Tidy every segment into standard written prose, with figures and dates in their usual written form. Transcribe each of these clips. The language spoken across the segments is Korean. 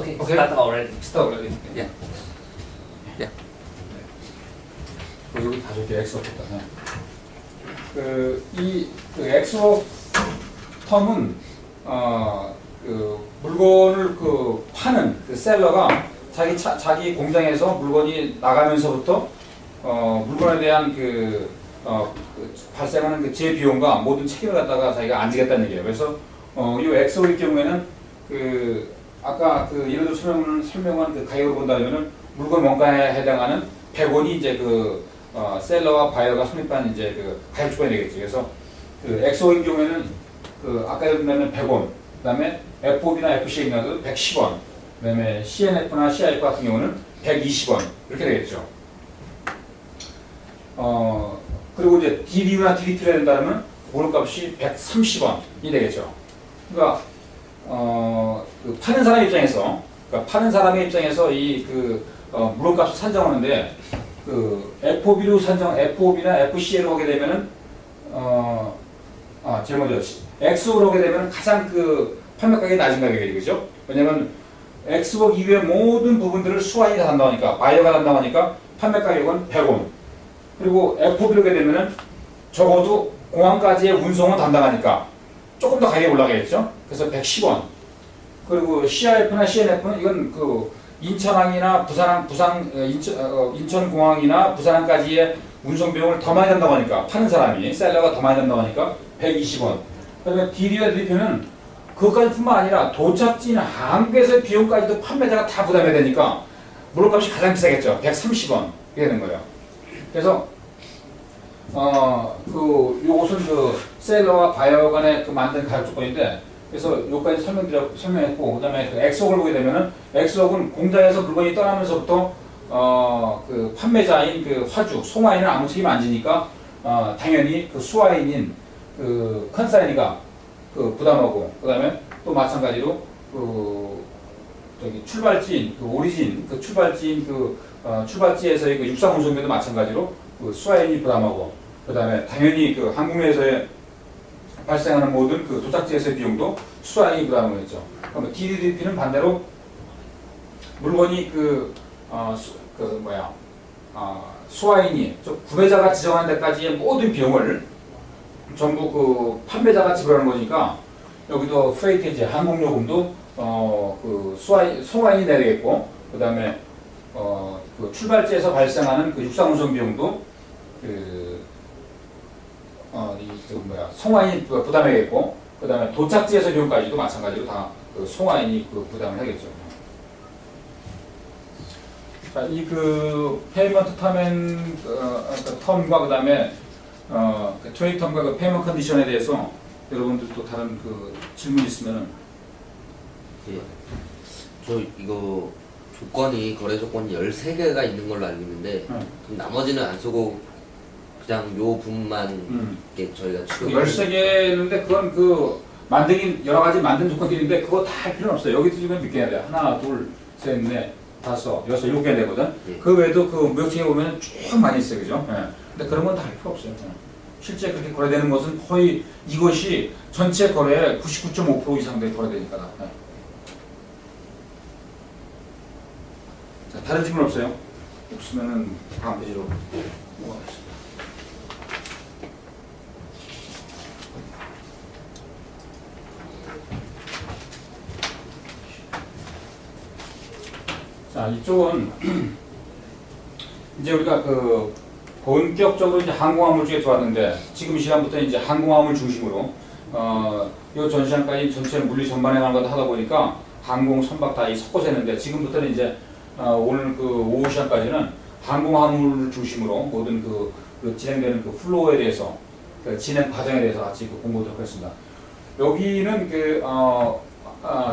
Okay, Okay. start already. Start already. Yeah. Yeah. 여기 다 적게 엑스워크다. 이 엑스워크 텀은 그 물건을 파는 그 셀러가 자기 공장에서 물건이 나가면서부터 물건에 대한 발생하는 그 제 비용과 모든 책임을 갖다가 자기가 안 지겠다는 얘기예요. 그래서 이 엑스워크의 경우에는 아까 예를 들어 설명한 그 가격으로 본다면은 물건 원가에 해당하는 100원이 이제 셀러와 바이어가 성립한 이제 가격 조건이 되겠죠. 그래서 엑스워크의 경우에는 아까 예를 들면 100원, 그다음에 FOB나 FCA도 110원, 그다음에 CNF나 CIF 같은 경우는 120원 이렇게 되겠죠. 그리고 이제 DDU나 DDT를 해야 된다면 물값이 130원이 되겠죠. 그러니까 파는 사람 입장에서, 파는 사람의 입장에서 물건값을 산정하는데 FOB로 FOB나 FCA로 하게 되면은 제일 먼저 엑스워크로 하게 되면은 가장 판매 가격이 낮은 가격이죠, 그죠? 왜냐면 엑스워크 이외의 모든 부분들을 수완이 다 담당하니까, 바이어가 담당하니까 판매 가격은 100원. 그리고 FOB로 하게 되면은 적어도 공항까지의 운송은 담당하니까 조금 더 가격이 올라가겠죠? 그래서 110원. 그리고 CIF나 CNF는 이건 인천항이나 인천공항이나 부산항까지의 운송 비용을 더 많이 담당하니까, 파는 사람이, 셀러가 더 많이 담당하니까 120원. 그다음에 DD와 DDP는 그것까지뿐만 아니라 도착지인 한국에서의 비용까지도 판매자가 다 부담해야 되니까 물건값이 가장 비싸겠죠. 130원 이렇게 되는 거예요. 그래서 요것은 셀러와 바이어 간의 만든 가격 조건인데, 그래서 여기까지 설명했고, 그다음에 엑스워크를 보게 되면은 엑스워크는 공장에서 물건이 떠나면서부터 판매자인 화주, 송화인은 아무 책임 안 지니까 당연히 수화인인 컨사인이가 부담하고, 그다음에 또 마찬가지로 출발지인 오리진 출발지에서의 육상 운송비도 마찬가지로 수화인이 부담하고, 그다음에 당연히 항공에서의 발생하는 모든 도착지에서의 비용도 수화인이 부담하겠죠. 그러면 DDP는 반대로 물건이 수화인이 구매자가 지정한 데까지의 모든 비용을 전부 판매자가 지불하는 거니까, 여기도 프레이트지 항공요금도 송화인이 내야겠고, 그다음에 출발지에서 발생하는 육상 운송 비용도 송화인이 부담해야겠고, 그다음에 도착지에서 비용까지도 마찬가지로 다 송화인이 부담을 하겠죠. 자, 이 페이먼트 텀과 그다음에 트레이드 텀과 페이먼트 컨디션에 대해서 여러분들 또 다른 질문 있으면은. 예. 저 이거 거래 조건이 13개가 있는 걸로 알고 있는데, 그럼 나머지는 안 쓰고 그냥 요 부분만 저희가 13개인데, 그건 여러 가지 만든 조건들인데 그거 다 할 필요는 없어요. 여기도 지금 몇 개야 돼? 하나, 둘, 셋, 넷, 다섯, 여섯, 7개 되거든. 예. 그 외에도 무역청에 보면 쭉 많이 있어요, 그죠? 예. 근데 그런 건 다 할 필요 없어요. 실제 그렇게 거래되는 것은 거의 이것이 전체 거래의 99.5% 이상 거래되니까. 예. 자, 다른 질문 없어요? 없으면은 다음 페이지로 넘어가겠습니다. 자, 이쪽은 이제 우리가 본격적으로 이제 항공화물 쪽에 들어왔는데, 지금 시간부터 이제 항공화물 중심으로 요 전 시간까지 전체 물리 전반에 관한 것도 하다 보니까 항공, 선박 다 섞어서 했는데, 지금부터는 이제 오늘 오후 시간까지는 항공화물을 중심으로 모든 진행되는 플로어에 대해서, 진행 과정에 대해서 같이 공부하도록 하겠습니다. 여기는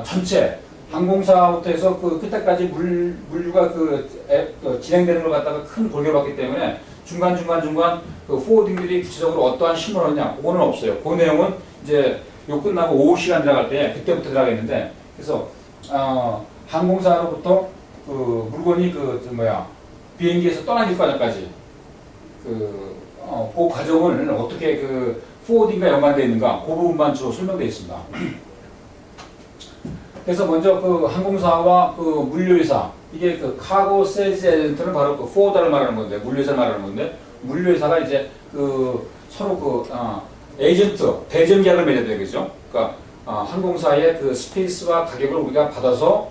전체 항공사부터 해서 끝에까지 물류가 진행되는 걸 갖다가 큰 골격을 받기 때문에 중간 포워딩들이 구체적으로 어떠한 신호를 하느냐, 그거는 없어요. 그 내용은 이제 요 끝나고 오후 시간 들어갈 때 그때부터 들어가겠는데, 그래서 항공사로부터 물건이 비행기에서 떠나기 과정까지 그 과정을 어떻게 포워딩과 연관되어 있는가, 그 부분만 주로 설명되어 있습니다. 그래서 먼저 그 항공사와 그 물류회사, 이게 그 카고 세일즈 에이전트는 바로 그 포워더를 말하는 건데, 물류회사를 말하는 건데, 물류회사가 이제 그 서로 그 에이전트, 대전 계약을 맺어야 되겠죠. 그러니까 항공사의 그 스페이스와 가격을 우리가 받아서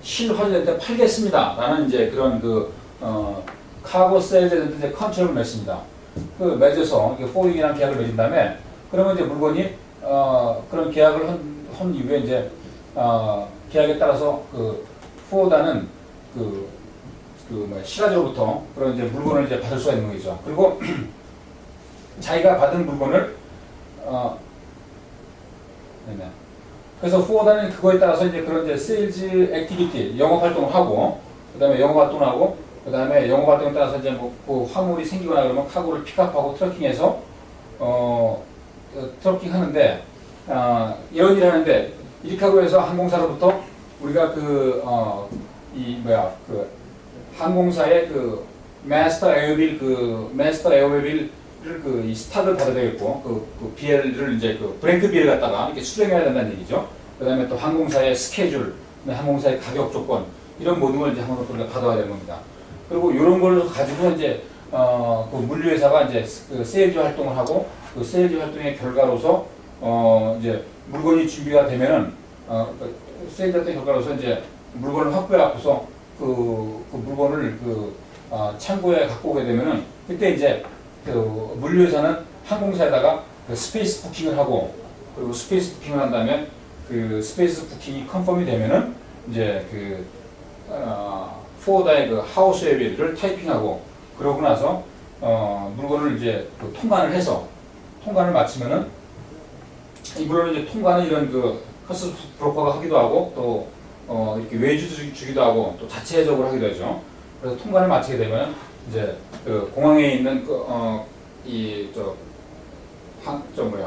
실화제한테 팔겠습니다. 라는 이제 그런 그 카고 세일즈 에이전트 컨트롤을 맺습니다. 그 맺어서 포워딩이라는 계약을 맺은 다음에 그러면 이제 물건이 그런 계약을 한 이후에 이제 계약에 따라서 그 포워다는 실화적으로부터 그런 이제 물건을 이제 받을 수가 있는 거죠. 그리고 자기가 받은 물건을 그래서 포워다는 그거에 따라서 이제 그런 이제 세일즈 액티비티 영업 활동을 하고 그다음에 영업 활동을 하고 그다음에 영업 활동에 따라서 이제 뭐 그 화물이 생기거나 그러면 카고를 픽업하고 트래킹해서 트래킹 하는데 이런 일을 하는데 이렇게 하고 해서 항공사로부터 우리가 그 항공사의 그 마스터 에어웨이를 그 이 스타트를 받아야 되겠고 그 BL을 이제 그 브랭크 BL 갖다가 이렇게 수령해야 된다는 얘기죠. 그다음에 또 항공사의 스케줄, 항공사의 가격 조건 이런 모든 걸 이제 항공사가 받아야 되는 겁니다. 그리고 이런 걸 가지고 이제 그 물류회사가 이제 그 세일즈 활동을 하고 그 세일즈 활동의 결과로서 이제 물건이 준비가 되면은 세일즈 활동의 결과로서 이제 물건을 확보해 갖고서 그 물건을 창고에 갖고 오게 되면은 그때 이제 그 물류회사는 항공사에다가 그 스페이스 부킹을 하고 그리고 스페이스 부킹을 한 다음에 그 스페이스 부킹이 컨펌이 되면은 이제 그 포워다의 그 하우스 에비를 타이핑하고 그러고 나서 물건을 이제 그 통관을 해서 통관을 마치면은 이 물론 이제 통관은 이런 그 커스 브로커가 하기도 하고 또 이렇게 외주 주기도 하고 또 자체적으로 하기도 하죠. 그래서 통관을 마치게 되면 이제 그 공항에 있는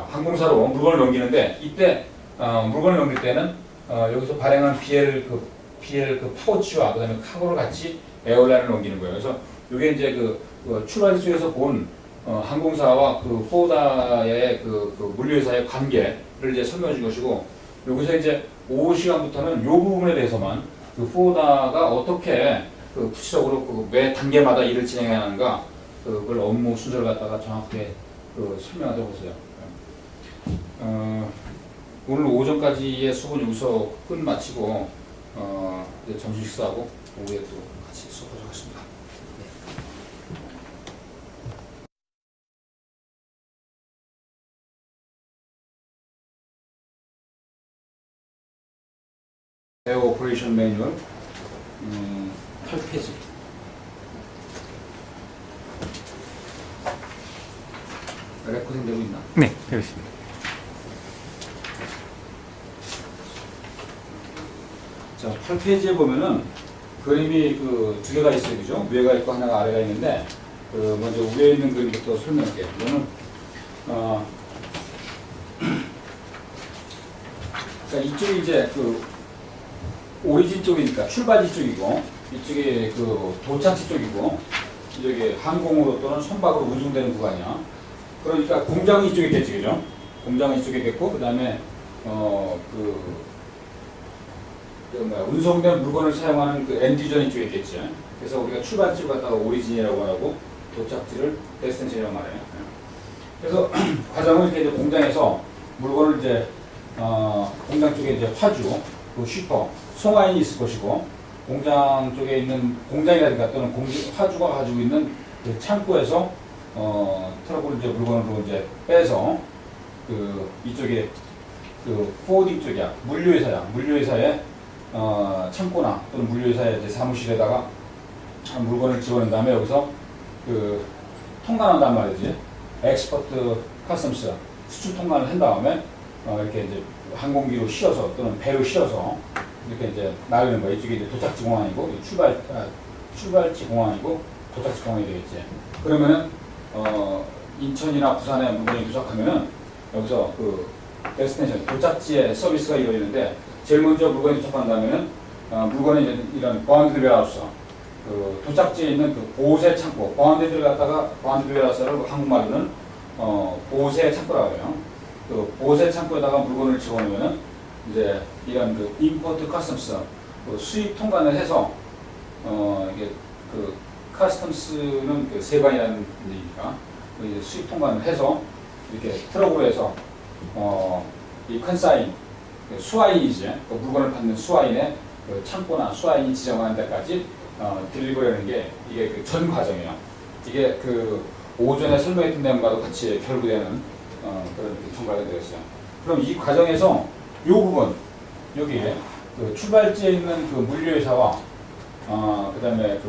항공사로 물건을 넘기는데 이때 물건을 넘길 때는 여기서 발행한 BL 그 파우치와 그다음에 카고를 같이 에어라인을 넘기는 거예요. 그래서 이게 이제 그 출발 쪽에서 본 항공사와 그 포워다의 그 물류회사의 관계를 이제 설명해 준 것이고 여기서 이제 오후 시간부터는 이 부분에 대해서만 그 포워다가 어떻게 그 구체적으로 그 매 단계마다 일을 진행해야 하는가 그걸 업무 순서를 갖다가 정확하게 그 설명하도록 했어요. 오늘 오전까지의 수업은 여기서 끝마치고 이제 점심 식사하고 오후에 또 같이 수업하도록 하겠습니다. 에어 오퍼레이션 매뉴얼 8페이지. 레코딩 되고 있나? 네, 되어 있습니다. 자, 8페이지에 보면은 그림이 그 두 개가 있어요, 그죠? 위에가 있고 하나가 아래가 있는데 그 먼저 위에 있는 그림부터 설명할게요. 이거는 그러니까 이쪽이 이제 그 오리진 쪽이니까 출발지 쪽이고 이쪽이 그 도착지 쪽이고 이쪽이 항공으로 또는 선박으로 운송되는 구간이야. 그러니까 공장이 이쪽에 있겠지, 그죠? 공장은 이쪽에 있겠고 그 다음에 운송된 물건을 사용하는 그 엔디전 이쪽에 있겠지. 그래서 우리가 출발지를 갖다가 오리진이라고 하고 도착지를 데스티네이션이라고 말해요. 그래서 과정은 이렇게 이제 공장에서 물건을 이제 공장 쪽에 이제 화주, 그 슈퍼, 송화인이 있을 것이고 공장 쪽에 있는 공장이라든가 또는 화주가 가지고 있는 그 창고에서 트럭을 이제 물건으로 이제 빼서 그 이쪽에 그 포워딩 쪽이야 물류회사의 창고나 또는 물류회사의 이제 사무실에다가 물건을 집어넣은 다음에 여기서 그 통관한단 말이지. 엑스퍼트 커스텀스 수출 통관을 한 다음에 이렇게 이제 항공기로 씌워서 또는 배로 씌워서 이렇게 이제 나가는 거야. 이쪽이 이제 도착지 공항이고 출발지 공항이고 도착지 공항이 되겠지. 그러면은 인천이나 부산에 물건이 도착하면은 여기서 그 데스티네이션 도착지에 서비스가 이루어지는데 제일 먼저 물건이 도착한 다음에는 물건이 이제 이런 바운드 웨어하우스 그 도착지에 있는 그 보세 창고 바운드 웨어하우스를 한국말로는 보세 창고라고 해요. 그 보세 창고에다가 물건을 집어넣으면은 이제 이런 그 임포트 커스텀스 수입 통관을 해서 이게 그 커스텀스는 그 세관이라는 얘기니까 이제 수입 통관을 해서 이렇게 트럭으로 해서 이 컨사인 수화인이지 그 물건을 받는 수화인의 그 창고나 수화인이 지정하는 데까지 딜리버리하는 게 이게 그 전 과정이에요. 이게 그 오전에 설명했던 내용과도 같이 결부되는 그런 정과가 되었어요. 그럼 이 과정에서 이 부분 여기에 그 출발지에 있는 그 물류회사와 그다음에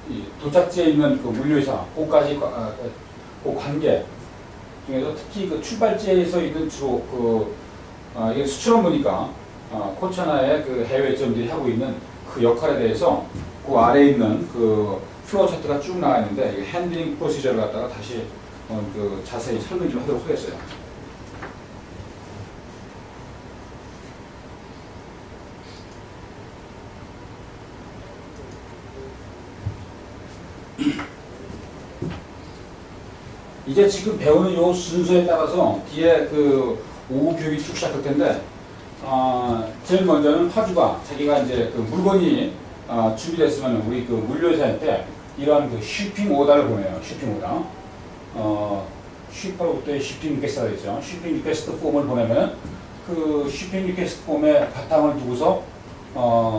이 도착지에 있는 그 물류회사 그까지 그 관계 중에서 특히 그 출발지에서 있는 주로 이게 수출업무니까 코차나의 그 해외점들이 하고 있는 그 역할에 대해서 그 아래에 있는 그 플로우 차트가 쭉 나와 있는데 이 핸들링 프로시저를 갖다가 다시 그 자세히 설명 좀 하도록 하겠어요. 이제 지금 배우는 요 순서에 따라서 뒤에 그 오후 교육이 쭉 시작할 텐데 제일 먼저는 화주가 자기가 이제 그 물건이 준비됐으면 우리 그 물류회사한테 이러한 그 쉬핑 오더를 보내요. 쉬핑 오더. 쉬퍼로부터의 쉬핑 리퀘스트가 있죠. 쉬핑 리퀘스트 폼을 보내면 그 쉬핑 리퀘스트 폼에 바탕을 두고서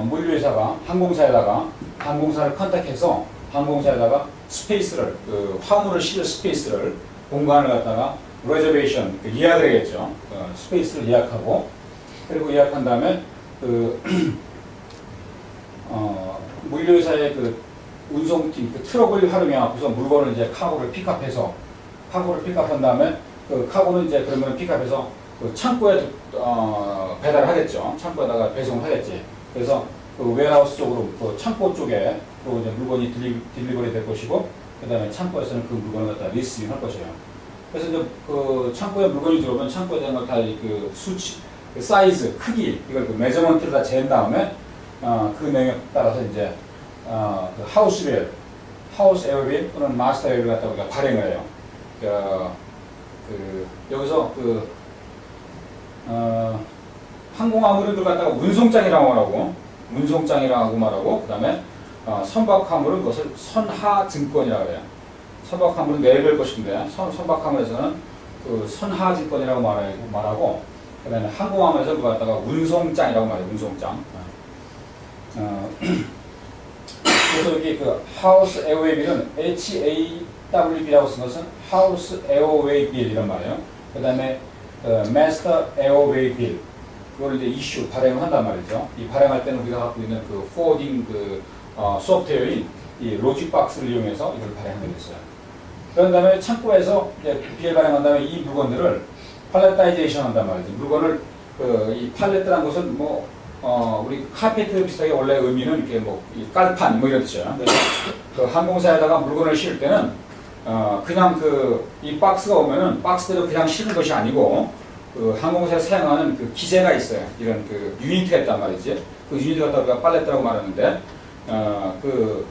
물류회사가 항공사를 컨택해서 항공사에다가 스페이스를 그 화물을 실을 스페이스를 공간을 갖다가 레저베이션 그 예약을 하겠죠. 스페이스를 예약하고 그리고 예약한 다음에 그 물류회사의 그 운송팀 그 트럭을 활용해 갖고서 물건을 이제 카고를 픽업한 다음에 그 카고는 이제 그러면 픽업해서 그 창고에 배달을 하겠죠. 창고에다가 배송을 하겠지. 그래서 그 웨어하우스 쪽으로 그 창고 쪽에 또 이제 물건이 딜리버리 될 것이고 그다음에 창고에서는 그 물건을 갖다 리시빙 할 것이에요. 그래서 이제 그 창고에 물건이 들어오면 창고에 대한 것다 그 수치, 그 사이즈, 크기 이걸 그 메저먼트를 다 잰 다음에 그 내용에 따라서 이제 그 하우스 에어빌 또는 마스터 에어빌 갖다 우리가 발행을 해요. 여기서 항공화물을 갖다가 운송장이라고 말하고 그다음에 선박화물은 그것을 선하증권이라고 해요. 선박화물은 내릴 것인데 선박화물에서는 그 선하증권이라고 말하고 그다음에 항공화물에서 그걸 갖다가 운송장이라고 말해요. 운송장. 그래서 여기 그 하우스 에어웨이빌은 HAWB라고 쓴 것은 하우스 에어웨이빌 이란 말이에요. 그다음에 마스터 에어웨이빌 그걸 이제 이슈 발행을 한단 말이죠. 이 발행할 때는 우리가 갖고 있는 그 포워딩 그 소프트웨어인 이 로직 박스를 이용해서 이걸 발행하게 됐어요. 그런 다음에 창고에서 이제 BL 발행한 다음에 이 물건들을 팔레타이제이션 한단 말이죠. 물건을 이 팔레트란 것은 우리 카페트 비슷하게 원래 의미는 이렇게 이 깔판 이런 뜻이에요. 그 항공사에다가 물건을 실을 때는 그냥 이 박스가 오면은 박스대로 그냥 실는 것이 아니고 그 항공사에 사용하는 그 기재가 있어요. 이런 그 유니트가 있단 말이지. 그 유니트 갖다가 우리가 팔레트라고 말하는데 그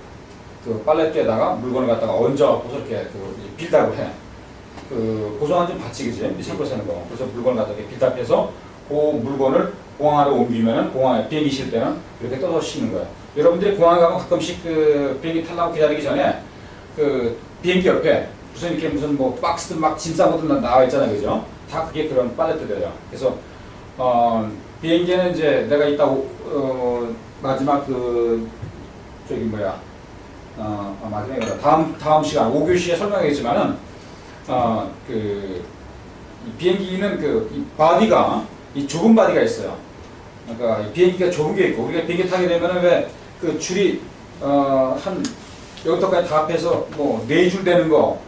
팔레트에다가 물건을 갖다가 얹어갖고서 이렇게 빌드업을 해. 그 고소한 좀 받치 그지? 창고에 사는 거. 그래서 물건을 갖다가 빌드업해서 그 물건을 공항으로 옮기면은 공항에 비행기 실 때는 이렇게 떠서 싣는 거예요. 여러분들이 공항에 가면 가끔씩 그 비행기 타려고 기다리기 전에 그 비행기 옆에 무슨 박스들 막 짐 싸고들 나와 있잖아요, 그죠? 다 그게 그런 팔레트들이에요. 그래서 비행기에는 이제 내가 이따 마지막 마지막에 다음 시간 5교시에 설명하겠지만은 이 비행기는 이 바디가 이 좁은 바디가 있어요. 그러니까 이 비행기가 좁은 게 있고 우리가 비행기 타게 되면은 왜 그 줄이 한 여기서까지 다 합해서 4줄 되는 거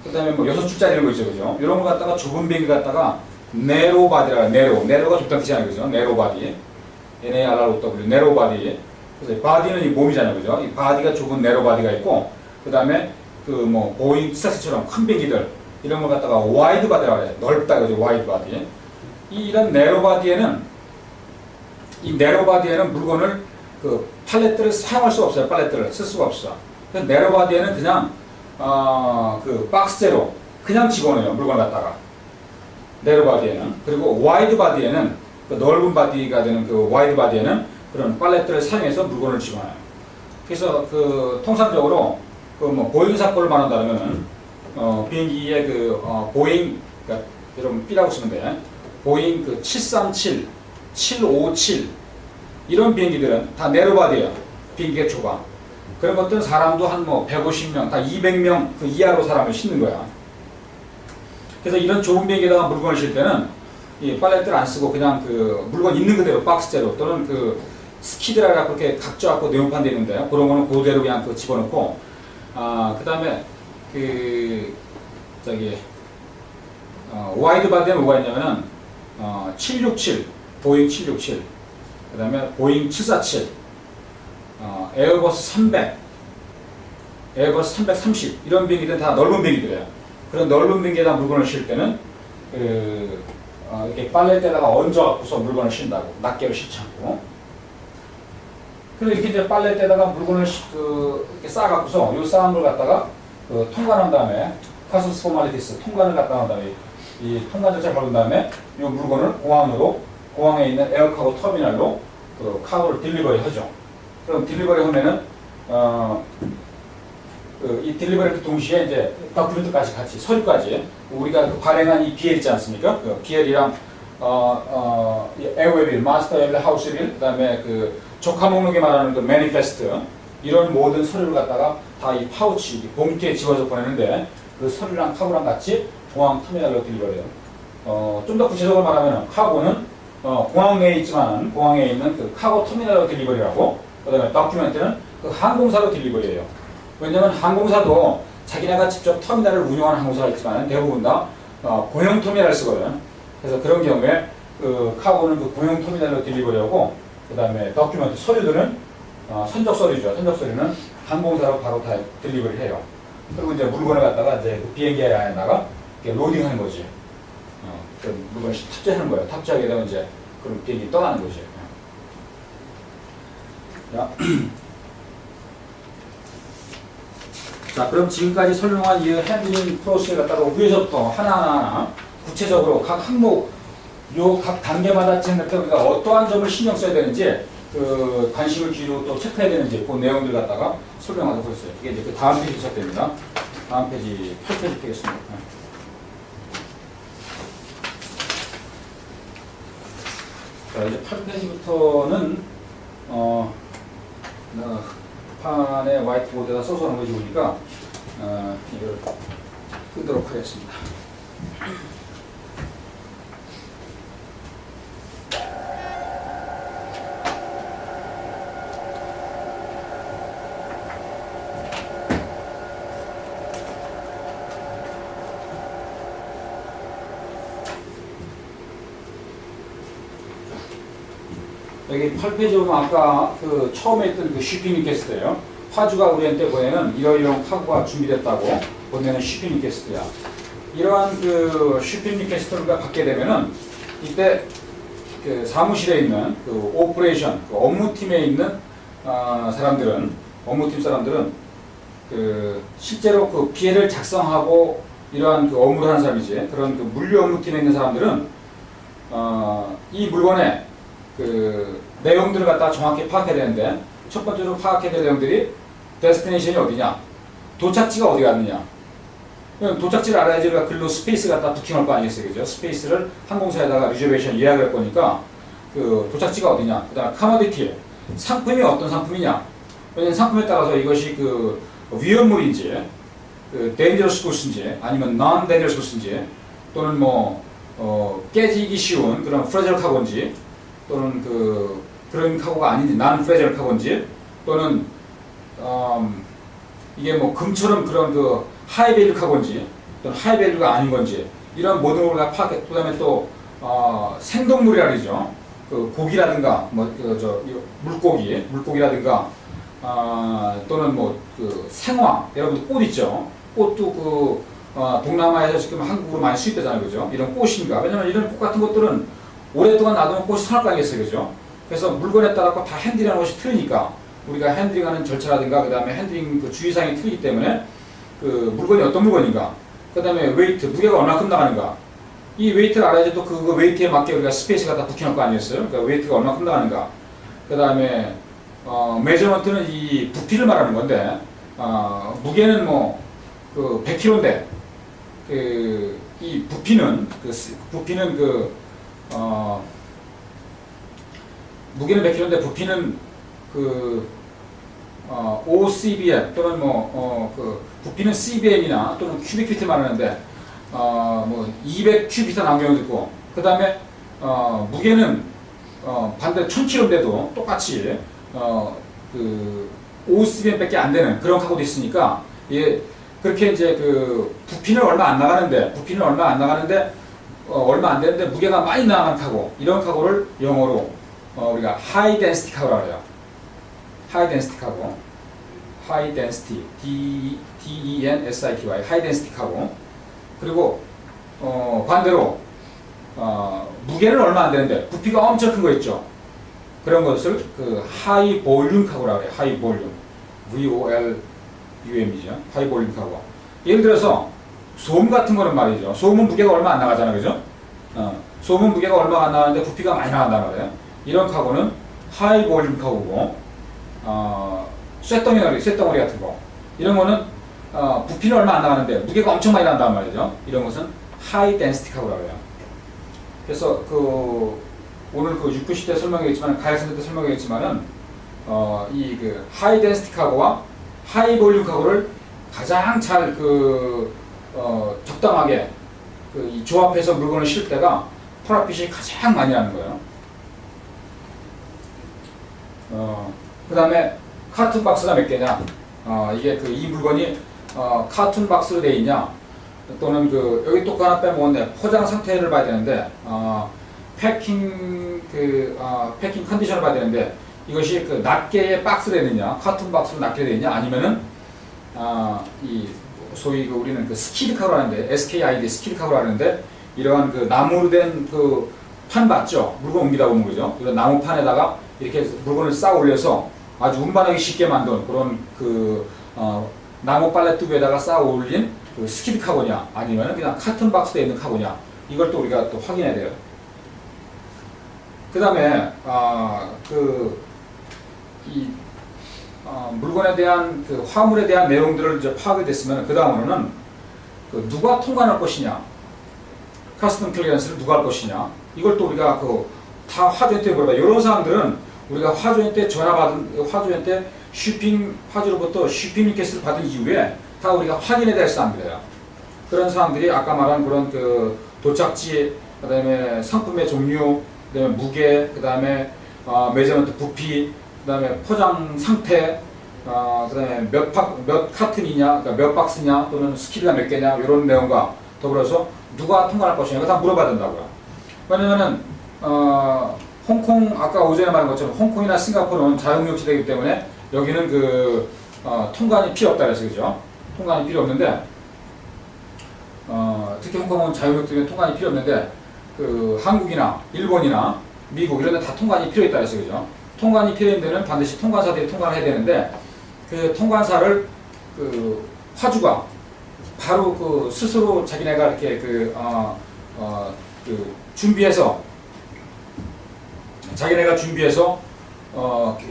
그다음에 6줄짜리 이런 거 있죠, 그죠? 이런 거 갖다가 좁은 비행기 갖다가 네로 바디라 네로가 좁다는 뜻이잖아요, 그죠? 네로 바디, NARROW, 네로 바디. 그래서 바디는 이 몸이잖아요, 그죠? 이 바디가 좁은 네로 바디가 있고, 그다음에 보잉 스타스처럼 큰 비행기들 이런 걸 갖다가 와이드 바디라고 해요. 넓다, 그죠? 와이드 바디. 이런 네로 바디에는 물건을 팔레트를 사용할 수가 없어요. 팔레트를 쓸 수가 없어. 그래서 네로 바디에는 그냥 박스째로 그냥 집어넣어요. 물건 갖다가. 네로 바디에는. 그리고 와이드 바디에는 그 넓은 바디가 되는 그 와이드 바디에는 그런 팔렛들을 사용해서 물건을 집어넣어요. 그래서 그 통상적으로 그 뭐 보잉 사건을 말한다면은 비행기의 그 보잉, 그러니까 여러분 B라고 쓰면 돼. 보잉 그 737, 757 이런 비행기들은 다 내로바디예요. 비행기가 좁아. 그런 것들은 사람도 한 뭐 150명, 다 200명 그 이하로 사람을 싣는 거야. 그래서 이런 좁은 비행기에다가 물건을 싣을 때는 이 팔렛들 안 쓰고 그냥 그 물건 있는 그대로 박스대로 또는 그 스키드라가 그렇게 각져갖고 네모판 돼 있는데 그런 거는 그대로 그냥 그 집어넣고 그 다음에 그 저기 와이드 바디에 뭐가 있냐면은 767 보잉 767 그 다음에 보잉 747 에어버스 300 에어버스 330 이런 비행기들은 다 넓은 비행기들이에요. 그런 넓은 비행기에다 물건을 싣을 때는 이렇게 팔렛에다가 얹어갖고서 물건을 싣는다고 낱개로 싣지 않고 그리고 이렇게 이제 팔렛에다가 물건을 이렇게 쌓아갖고서 이 쌓은 걸 갖다가 통관한 다음에 카수스 포말리티스 통관을 갖다 한 다음에 이 통관 절차를 밟은 다음에 이 물건을 공항에 있는 에어카고 터미널로 그 카고를 딜리버리 하죠. 그럼 딜리버리 하면은 이 딜리버리 동시에 이제 다큐멘트까지 같이 서류까지 우리가 그 발행한 이 BL 있지 않습니까? 그 BL이랑 에어웨빌, 마스터웨빌, 하우스빌, 그다음에 그 조카 목록에 말하는 그 매니페스트 이런 모든 서류를 갖다가 다 이 파우치, 봉투에 집어서 보내는데 그 서류랑 카고랑 같이 공항 터미널로 딜리버리해요. 좀 더 구체적으로 말하면 카고는 공항 내에 있지만 공항에 있는 그 카고 터미널로 딜리버리하고 그다음에 다큐멘트는 그 항공사로 딜리버리해요. 왜냐하면 항공사도 자기네가 직접 터미널을 운영하는 항공사가 있지만 대부분 다 공용 터미널을 쓰거든. 그래서 그런 경우에 그 카고는 그 공용 터미널로 딜리버리하고 그 다음에 다큐멘트 서류들은 선적 서류죠. 선적 서류는 항공사로 바로 다 딜리버리를 해요. 그리고 이제 물건을 갖다가 이제 그 비행기 안에다가 로딩하는 거지. 그 물건을 탑재하는 거예요. 탑재하게 되면 이제 그럼 비행기 떠나는 거지. 자, 그럼 지금까지 설명한 이 핸들링 프로세스를 갖다가 위에서부터 하나하나 구체적으로 각 항목, 요 각 단계마다 우리가 어떠한 점을 신경 써야 되는지, 그 관심을 기울이고 또 체크해야 되는지, 그 내용들 갖다가 설명하도록 하겠어요. 이게 이제 그 다음 페이지 시작됩니다. 다음 페이지, 8페이지 되겠습니다. 자, 이제 8페이지부터는, 판에 화이트보드에다 써서 하는 거지 보니까 이걸 끄도록 하겠습니다. 여기 8페이지 보면 아까 그 처음에 있던 그 쉬핑 리퀘스트예요. 파주가 우리한테 보내는 이러이러한 카고가 준비됐다고 보내는 쉬핑 리퀘스트야. 이러한 그 쉬핑 리퀘스트를 받게 되면은 이때 그 사무실에 있는 그 오퍼레이션, 그 업무팀에 있는 업무팀 사람들은 그 실제로 그 PL을 작성하고 이러한 그 업무를 하는 사람이지. 그런 그 물류 업무팀에 있는 사람들은 이 물건에 그 내용들을 갖다가 정확히 파악해야 되는데 첫 번째로 파악해야 될 내용들이 데스티네이션이 어디냐, 도착지가 어디 갔느냐. 도착지를 알아야지 우리가 글로 스페이스 갖다 부킹할 거 아니겠어요, 그죠? 스페이스를 항공사에다가 리저베이션 예약을 할 거니까 그 도착지가 어디냐. 그다음에 커머디티, 상품이 어떤 상품이냐. 왜냐면 상품에 따라서 이것이 그 위험물인지, 그 dangerous goods인지, 아니면 non-dangerous goods인지, 또는 뭐 깨지기 쉬운 그런 프레저럴 카고인지, 또는 그런 카고가 아닌지, non-fragile 카고인지, 또는 이게 뭐 금처럼 그런 그 하이밸류 카고인지, 또는 하이밸류가 아닌 건지, 이런 모든 걸 다 파악해. 그다음에 또 생동물이라 그러죠. 그 고기라든가 물고기라든가 또는 뭐 그 생화, 여러분 꽃 있죠. 꽃도 그 동남아에서 지금 한국으로 많이 수입되잖아요, 그죠? 이런 꽃인가? 왜냐면 이런 꽃 같은 것들은 오랫동안 놔두면 꽃이 상할 거 아니겠어요, 그죠? 그래서 물건에 따라 다 핸들링하는 것이 틀리니까 우리가 핸들링하는 절차라든가 그 다음에 핸들링 그 주의사항이 틀리기 때문에 그 물건이 어떤 물건인가, 그 다음에 웨이트, 무게가 얼마큼 나가는가, 이 웨이트를 알아야지 또 그 웨이트에 맞게 우리가 스페이스 갖다 붙여놓을 거 아니었어요? 그러니까 웨이트가 얼마큼 나가는가. 그 다음에 메저먼트는 이 부피를 말하는 건데 무게는 뭐 그 100kg인데 이 부피는 무게는 100kg인데 부피는 OCBM 또는 부피는 CBM이나 또는 큐빅피트 말하는데 뭐 200큐비터 나온 경우도 있고, 그 다음에 무게는 반대로 1000kg인데도 똑같이 OCBM밖에 안 되는 그런 카고도 있으니까, 예, 그렇게 이제 부피는 얼마 안 나가는데 얼마 안 되는데 무게가 많이 나가는 카고, 이런 카고를 영어로 우리가 하이 덴시티 카고라고 해요. 하이 덴시티 카고, 하이 덴시티, DENSITY, 하이 덴시티 카고. 그리고 반대로 무게는 얼마 안 되는데 부피가 엄청 큰 거 있죠. 그런 것을 하이 볼륨 카고라고 해요. 하이 볼륨, VOLUM이죠. 하이 볼륨 카고. 예를 들어서 소음 같은 거는 말이죠. 소음은 무게가 얼마 안 나가잖아요, 그죠? 소음은 무게가 얼마 안 나가는데 부피가 많이 나간단 말이에요. 이런 카고는 하이 볼륨 카고고, 쇳덩어리 같은 거, 이런 거는 부피는 얼마 안 나가는데 무게가 엄청 많이 난단 말이죠. 이런 것은 하이 덴시티 카고라고 해요. 그래서 오늘 6교시 때 설명했지만, 가야선 때 설명했지만은 이 하이 덴시티 카고와 하이 볼륨 카고를 가장 잘 적당하게 이 조합해서 물건을 실 때가 프라핏이 가장 많이 나는 거예요. 그 다음에 카툰 박스가 몇 개냐? 이게 이 물건이 카툰 박스로 되어 있냐, 또는 여기 또 하나 빼먹었네. 포장 상태를 봐야 되는데, 패킹 컨디션을 봐야 되는데, 이것이 낱개의 박스로 되어 있느냐, 카툰 박스로 낱개 되어 있냐, 아니면은 이 소위 우리는 스키드 카고로 하는데, SKID 스키드 카고로 하는데, 이러한 나무로 된 판 맞죠? 물건 옮기다 보면, 그죠? 이런 나무판에다가 이렇게 물건을 쌓아 올려서 아주 운반하기 쉽게 만든 그런 나무 팔레트 위에다가 쌓아 올린 스키드 카고냐, 아니면 그냥 카툰 박스에 있는 카고냐, 이걸 또 우리가 또 확인해야 돼요. 그 다음에 물건에 대한 화물에 대한 내용들을 이제 파악이 됐으면, 그 다음으로는 누가 통관할 것이냐, 커스텀 클리어런스를 누가 할 것이냐, 이걸 또 우리가 다 화조연 때 물어봐. 이런 사항들은 우리가 화조연 때 화조연 때 화주로부터 쉬핑 리퀘스트를 받은 이후에 다 우리가 확인해야 될 사항들이에요. 그런 사항들이 아까 말한 그런 도착지, 그 다음에 상품의 종류, 그 다음에 무게, 그 다음에 메저먼트 부피, 그 다음에 포장 상태, 그 다음에 몇 카튼이냐, 그러니까 몇 박스냐, 또는 스킬가 몇 개냐, 이런 내용과 더불어서 누가 통과할 것이냐, 이거 다 물어봐야 된다고요. 왜냐면은 홍콩, 아까 오전에 말한 것처럼 홍콩이나 싱가포르는 자유무역지대이기 때문에 여기는 통관이 필요 없다 그래서, 그죠? 통관이 필요 없는데, 특히 홍콩은 자유무역 때문에 통관이 필요 없는데, 한국이나 일본이나 미국 이런 데 다 통관이 필요했다 그래서, 그죠? 통관이 필요한 데는 반드시 통관사들이 통관을 해야 되는데, 그 통관사를 화주가 바로 스스로 자기네가 이렇게 준비해서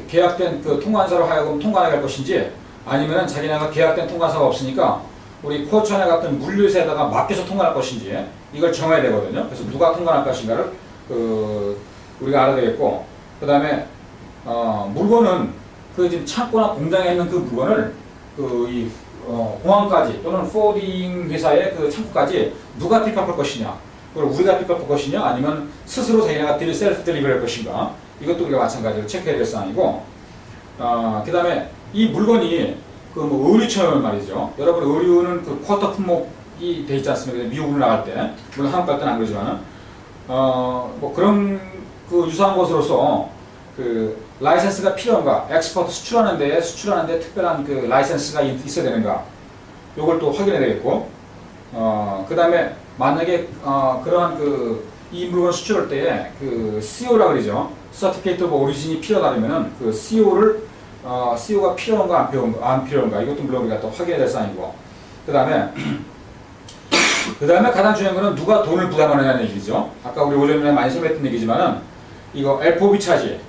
계약된 통관사로 하여금 통관하게 할 것인지, 아니면은 자기네가 계약된 통관사가 없으니까 우리 코어천에 같은 물류사에다가 맡겨서 통관할 것인지, 이걸 정해야 되거든요. 그래서 누가 통관할 것인가를 우리가 알아야 되겠고, 그 다음에 물건은 지금 창고나 공장에 있는 그 물건을 공항까지 또는 포딩 회사의 창고까지 누가 픽업할 것이냐, 그걸 우리가 픽업할 것이냐, 아니면 스스로 자기네가 셀프 딜리버리 할 것인가, 이것도 우리가 마찬가지로 체크해야 될 사항이고, 그 다음에 이 물건이 의류처럼 말이죠. 여러분, 의류는 쿼터 품목이 돼 있지 않습니까? 미국으로 나갈 때, 물론 한국 갈 때는 안 그러지만은, 뭐 그런 유사한 것으로서 라이센스가 필요한가, 엑스포트 수출하는데 특별한 라이센스가 있어야 되는가, 요걸 또 확인해야 되겠고, 그 다음에 만약에 그러한 이 물건 수출할 때에 CO라 그러죠. Certificate of Origin이 필요하다면은 CO가 필요한가 안 필요한가, 이것도 물론 우리가 또 확인해야 될 사항이고, 그 다음에 그 다음에 가장 중요한 거는 누가 돈을 부담하느냐는 얘기죠. 아까 우리 오전에 많이 설명했던 얘기지만은 이거 FOB 차지,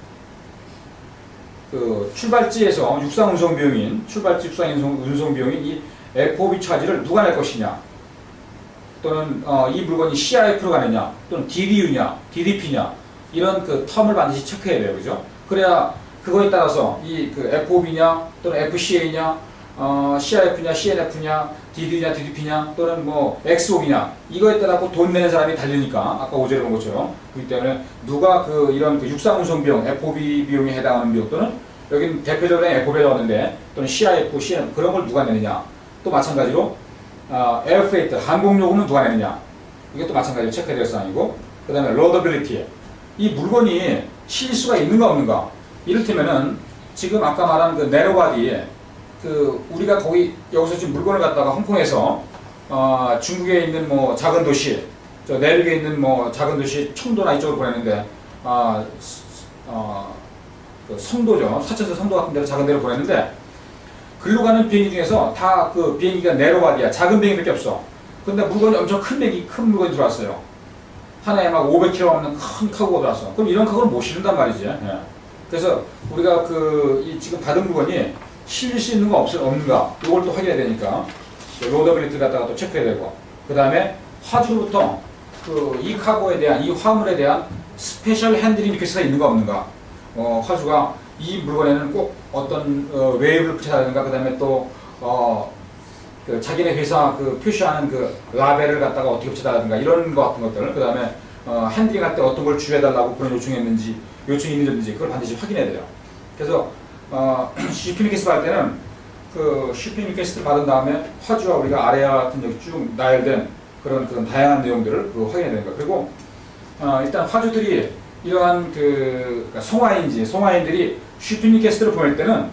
그 출발지에서 육상 운송 비용인 출발지 육상 운송 비용인 이 FOB 차지를 누가 낼 것이냐, 또는 이 물건이 CIF로 가느냐, 또는 DDU냐, DDP냐 이런 그 텀을 반드시 체크해야 돼요, 그죠? 그래야 그거에 따라서 이 그 FOB냐, 또는 FCA냐, CIF냐, CNF냐, DD냐, DDP냐, 또는 뭐 XOB냐 이거에 따라 돈 내는 사람이 달리니까 아까 오전에 본 것처럼. 그렇기 때문에 누가 그 이런 그 육상 운송 비용, FOB 비용에 해당하는 비용, 또는 여기는 대표적으로 FOB에 나왔는데 또는 CIF, CNF 그런 걸 누가 내느냐. 또 마찬가지로 에어프레이트, 항공요금은 누가 내느냐. 이것도 마찬가지로 체크해야 될 사항이고, 그 다음에 로더빌리티, 이 물건이 실릴 수가 있는가 없는가. 이를테면은 지금 아까 말한 그 네로바디에 그 우리가 거기 여기서 지금 물건을 갖다가 홍콩에서 중국에 있는 뭐 작은 도시, 저 내륙에 있는 뭐 작은 도시 청도나 이쪽으로 보냈는데 그 성도죠, 사천사 성도 같은 데로 작은 데로 보냈는데 글로 가는 비행기 중에서 다 그 비행기가 네로바디야, 작은 비행기밖에 없어. 근데 물건이 엄청 큰 물건이 들어왔어요. 하나에 막 500kg 넘는 큰 카고가 들어왔어. 그럼 이런 카고는 못 실는단 말이지. 예. 그래서 우리가 이 지금 받은 물건이 실릴 수 있는가 없는가 이걸 또 확인해야 되니까 로더빌리티 갖다가 또 체크해야 되고, 그 다음에 화주로부터 이 카고에 대한, 이 화물에 대한 스페셜 핸들링 리퀘스트가 있는가 없는가. 화주가 이 물건에는 꼭 어떤 웨이브를 붙여야 그 다음에 또 그 자기네 회사 그 표시하는 그 라벨을 갖다가 어떻게 붙여달라든가 이런 거 같은 것들, 그 다음에 핸들링 할 때 어떤 걸 주의해달라고 그런 요청이 있는지 그걸 반드시 확인해야 돼요. 그래서 shipping 리퀘스트 받을 때는 그 shipping 리퀘스트 받은 다음에 화주와 우리가 아래와 같은 여기 쭉 나열된 그런 다양한 내용들을 확인해야 되는 거예요. 그리고 일단 화주들이 이러한 그러니까 송화인들이 shipping 리퀘스트를 보낼 때는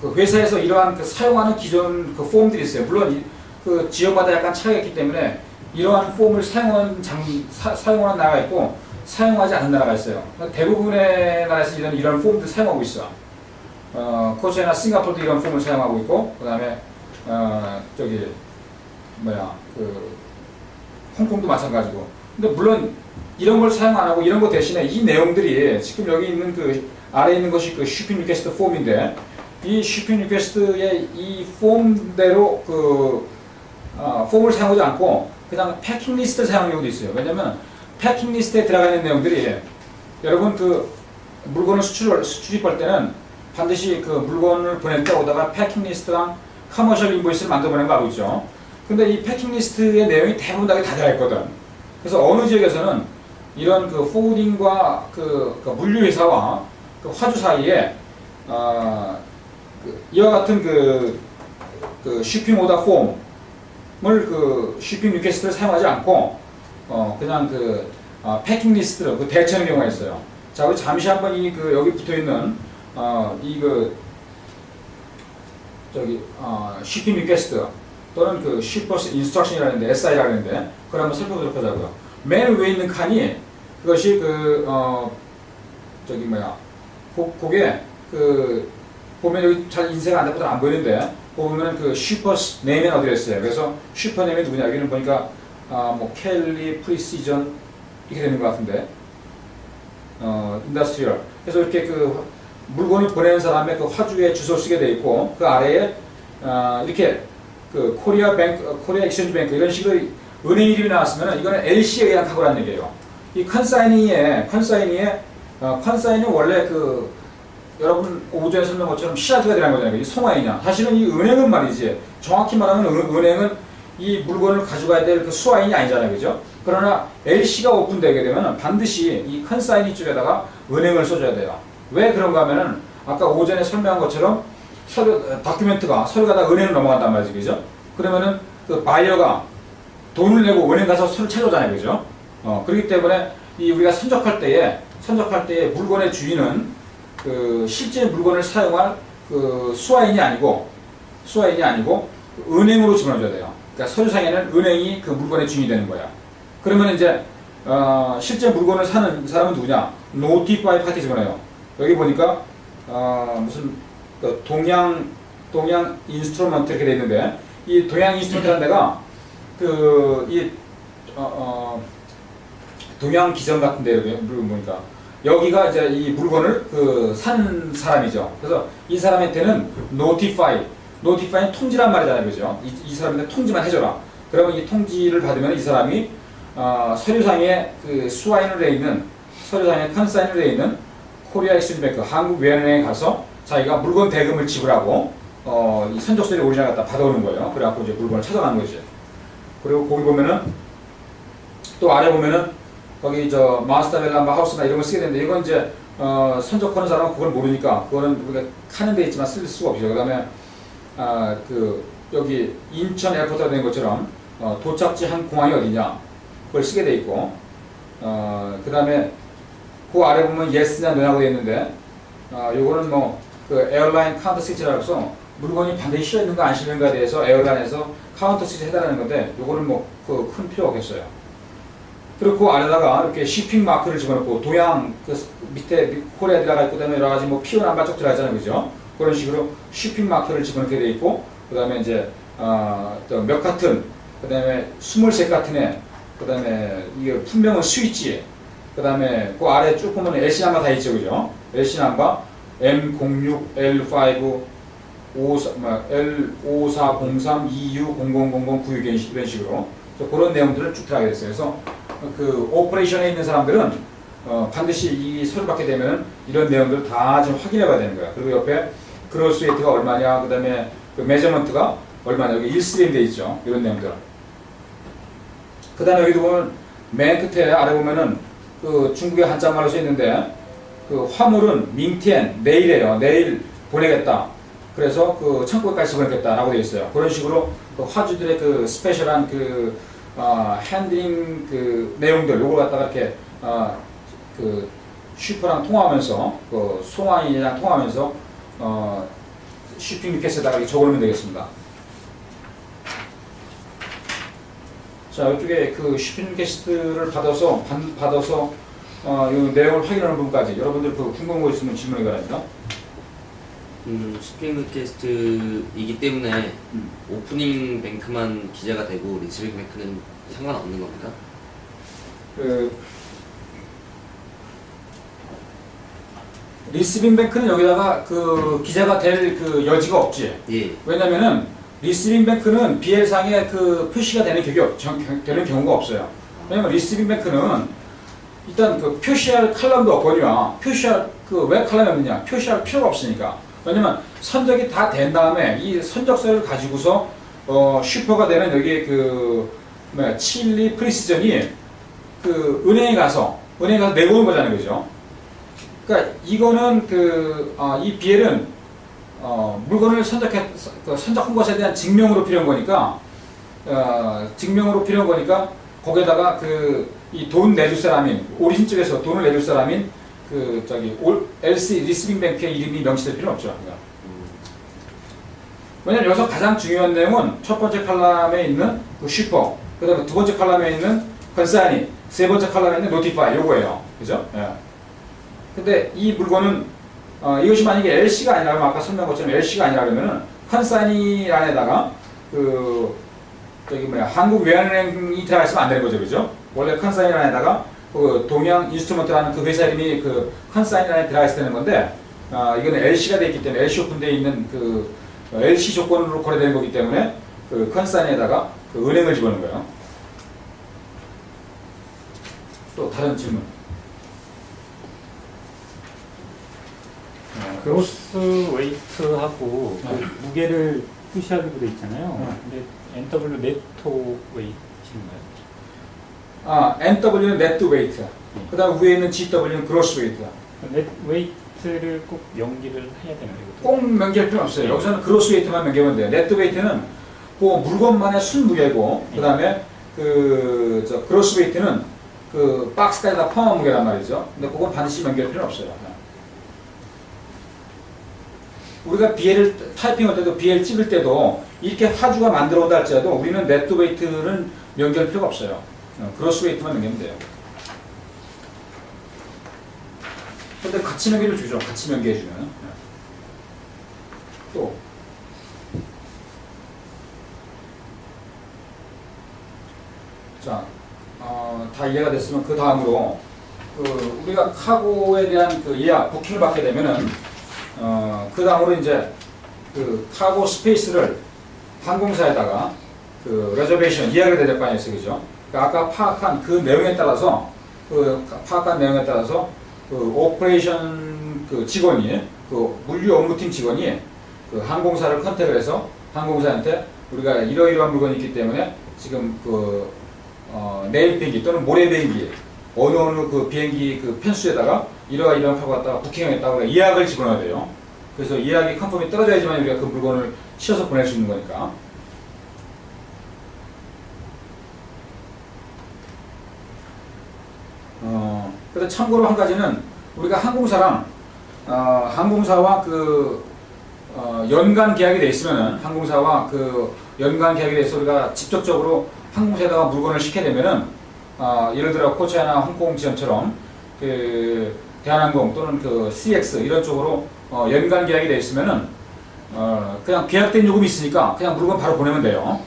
그 회사에서 이러한 사용하는 기존 그 폼들이 있어요. 물론 그 지역마다 약간 차이가 있기 때문에 이러한 폼을 사용하는 나라가 있고 사용하지 않는 나라가 있어요. 대부분의 나라에서 이런 폼들 사용하고 있어. 코리아나 싱가포르도 이런 폼을 사용하고 있고, 그 다음에 홍콩도 마찬가지고. 근데 물론 이런 걸 사용 안 하고 이런 거 대신에 이 내용들이 지금 여기 있는 아래에 있는 것이 shipping request 폼인데, 이 shipping request의 이 폼대로 폼을 사용하지 않고 그냥 패킹 리스트를 사용하는 경우도 있어요. 왜냐면 패킹 리스트에 들어가 있는 내용들이, 여러분 물건을 수출입할 때는 반드시 물건을 보낼 때 오다가 패킹 리스트랑 커머셜 인보이스를 만들어 보내는 거 알고 있죠. 근데 이 패킹 리스트의 내용이 대부분 다 들어있거든. 그래서 어느 지역에서는 이런 포워딩과 물류회사와 화주 사이에 이와 같은 shipping order 폼을 shipping 리퀘스트를 사용하지 않고 그냥 패킹 리스트로 대체하는 경우가 있어요. 자, 우리 잠시 한번 여기 붙어 있는 shipping request 또는 shippers instruction이라는데 SI라고 하는데 그걸 한번 살펴보도록 하자고요. 맨 위에 있는 칸이 그것이 그게 보면 여기 잘 인쇄가 안 돼서 안 보이는데 보면 shippers name and address예요. 그래서 shipper name이 누구냐, 여기는 보니까 켈리, 프리시전 이렇게 되는 것 같은데, 인더스트리얼. 그래서 이렇게 물건을 보내는 사람의 화주의 주소를 쓰게 돼 있고, 그 아래에 이렇게 코리아 익스체인지 뱅크 이런 식으로 은행 이름이 나왔으면 이거는 LC에 의한 카고라는 얘기예요. 이 컨사이닝은 원래 여러분 오전에 설명한 것처럼 시라드가 들어간 거잖아요. 이 송화이냐. 사실은 이 은행은 말이지, 정확히 말하면 은행은 이 물건을 가져가야 될 수화인이 아니잖아요. 그죠? 그러나 LC가 오픈되게 되면 반드시 이 컨사이닝 쪽에다가 은행을 써줘야 돼요. 왜 그런가 하면은 아까 오전에 설명한 것처럼 서류가 다 은행으로 넘어간단 말이죠. 그죠? 그러면은 바이어가 돈을 내고 은행 가서 서류 찾아오잖아요. 그죠? 그렇기 때문에 우리가 선적할 때에 물건의 주인은 실제 물건을 사용할 수화인이 아니고 은행으로 집어넣어줘야 돼요. 그러니까 서류상에는 은행이 물건의 주인이 되는 거야. 그러면 이제 실제 물건을 사는 사람은 누구냐? 노티파이 파티 집어넣어요. 여기 보니까 무슨 동양 동양 인스트루먼트 이렇게 돼 있는데 이 동양 인스트루먼트라는 데가 동양 기전 같은데 이렇게 보니까 여기가 이제 이 물건을 산 사람이죠. 그래서 이 사람한테는 notify는 통지란 말이잖아요, 그죠? 이 사람한테 통지만 해줘라. 그러면 이 통지를 받으면 이 사람이 서류상에 수화인으로 되어 있는 서류상에 컨사인으로 되어 있는 코리아 익스체인지뱅크 한국 외환은행에 가서 자기가 물건 대금을 지불하고 이 선적서를 오리지널 갖다 받아오는 거예요. 그래갖고 이제 물건을 찾아가는 거지. 그리고 거기 보면은 또 아래 보면은 거기 마스터벨라 하우스나 이런 걸 쓰게 되는데 이건 이제 선적하는 사람은 그걸 모르니까 그거는 우리가 카는 데 있지만 쓸 수가 없죠. 그다음에 여기 인천 에어포트가 된 것처럼 도착지 한 공항이 어디냐 그걸 쓰게 돼 있고 그다음에 그 아래 보면 예스냐 노냐고 돼 있는데 요거는 에어라인 카운터 스위치라고 해서 물건이 반드시 실려 있는가 안 실려 있는가에 대해서 에어라인에서 카운터 스위치 해달라는 건데 요거는 큰 필요 없겠어요. 그리고 그 아래다가 이렇게 shipping 마크를 집어넣고 동양 밑에 코리아 들어가 있고 그다음에 여러 가지 피오 남바 쪽 들어가 있잖아요, 그죠? 그런 식으로 shipping 마크를 집어넣게 돼 있고 그다음에 이제 또 몇 카튼 그다음에 23카튼에 그다음에 이게 분명한 스위치 그다음에 그 아래 쭉 보면 LC 넘버 다 있죠, 그죠? LC 넘버 M06 L5 L5403 22000096 이런 식으로 그런 내용들을 쭉 들어가게 됐어요. 그래서 오퍼레이션에 있는 사람들은 반드시 이 서류 받게 되면 이런 내용들을 다 좀 확인해 봐야 되는 거야. 그리고 옆에 그로스 웨이트가 얼마냐, 그 다음에 메저먼트가 얼마냐, 여기 1스림 돼 있죠. 이런 내용들. 그 다음에 여기도 보면 맨 끝에 아래 보면은 중국의 한자말로 써 있는데 화물은 민티엔 내일이에요. 내일 보내겠다. 그래서 창고에까지 보내겠다라고 되어 있어요. 그런 식으로 화주들의 스페셜한 핸들링 내용들 요걸 갖다가 이렇게 슈퍼랑 통화하면서 송화인이랑 통화하면서 쉬핑 리퀘스트에다가 이렇게 적어놓으면 되겠습니다. 자, 이쪽에 쉬핑 리퀘스트를 받아서 이 내용을 확인하는 부분까지 여러분들 궁금한 거 있으면 질문해 바랍니다. shipping 리퀘스트이기 때문에 오프닝 뱅크만 기재가 되고 리시빙 뱅크는 상관없는 겁니까? 리시빙 뱅크는 여기다가 기재가 될 여지가 없지. 예. 왜냐면은 리시빙 뱅크는 BL상에 표시가 되는 경우가 없어요. 왜냐면 리시빙 뱅크는 일단 표시할 칼럼도 없거니와 표시할 왜 칼럼이 없느냐? 표시할 필요가 없으니까. 왜냐면 선적이 다 된 다음에 이 선적서를 가지고서 슈퍼가 되는 여기 칠리 프리시전이 은행에 가서 내고는 거잖아요, 그죠? 그러니까 이거는 이 BL은 물건을 선적한 것에 대한 증명으로 필요한 거니까 거기에다가 이 돈 내줄 사람인 오리진 쪽에서 돈을 내줄 사람인 LC 리시빙 뱅크의 이름이 명시될 필요는 없죠. 그러니까. 왜냐면 여기서 가장 중요한 내용은 첫 번째 칼럼에 있는 슈퍼, 그 다음에 두 번째 칼럼에 있는 컨사인이, 세 번째 칼럼에 있는 노티파이 요거예요. 그죠? 예. 근데 이 물건은 이것이 만약에 LC가 아니라면 아까 설명한 것처럼 LC가 아니라 그러면은 컨사인이란에다가 한국 외환은행이 들어가 있으면 안 되는 거죠, 그죠? 원래 컨사인이란에다가 동양 인스트루먼트라는 회사 이름이 컨사인이란에 들어가 있어야 되는 건데 이거는 LC가 되어 있기 때문에 LC 오픈되어 있는 LC 조건으로 거래되는 거기 때문에 컨사인에다가 은행을 집어넣는 거예요. 또 다른 질문. 그로스 웨이트하고 무게를 표시하기로 돼 있잖아요. 근데 NW 네토 웨이트인가요? NW는 네트 웨이트. 그 다음 위에 있는 GW는 그로스 웨이트. 넷 웨이트를 꼭 명기를 해야 되나요? 꼭 명기할 필요 없어요. 여기서는 그로스 웨이트만 명기하면 돼요. 네트 웨이트는 물건만의 순무게고, 그 다음에 그로스 웨이트는 박스까지 다 포함한 무게란 말이죠. 근데 그건 반드시 명기할 필요 없어요. 우리가 BL을 타이핑할 때도 BL 찍을 때도 이렇게 화주가 만들어 온다 할지라도 우리는 네트 웨이트는 명기할 필요가 없어요. 그로스 웨이트만 명기하면 돼요. 근데 같이 명기를 주죠. 같이 명기해주면. 또 자, 다 이해가 됐으면 그 다음으로 우리가 카고에 대한 그 예약, 부킹을 받게 되면은 그 다음으로 이제 그 카고 스페이스를 항공사에다가 그 레저베이션 예약을 해야 될 거 아니겠어요, 그죠? 그러니까 아까 파악한 그 내용에 따라서 그 오퍼레이션 그 직원이 그 물류 업무팀 직원이 그 항공사를 컨택을 해서 항공사한테 우리가 이러이러한 물건이 있기 때문에 지금 내일 비행기 또는 모레 비행기 어느 그 비행기 그 편수에다가 이러이러한 하고 갔다가 부킹하겠다고 예약을 집어넣어야 돼요. 그래서 예약이 컨펌이 떨어져야지만 우리가 그 물건을 실어서 보낼 수 있는 거니까. 그래서 참고로 한 가지는 우리가 항공사와 연간 계약이 돼 있으면은 항공사와 연간 계약이 돼서 우리가 직접적으로 항공사에다가 물건을 시켜야 되면은 예를 들어 코치아나 홍콩 지점처럼 대한항공 또는 CX 이런 쪽으로 연간 계약이 돼 있으면은 그냥 계약된 요금이 있으니까 그냥 물건 바로 보내면 돼요.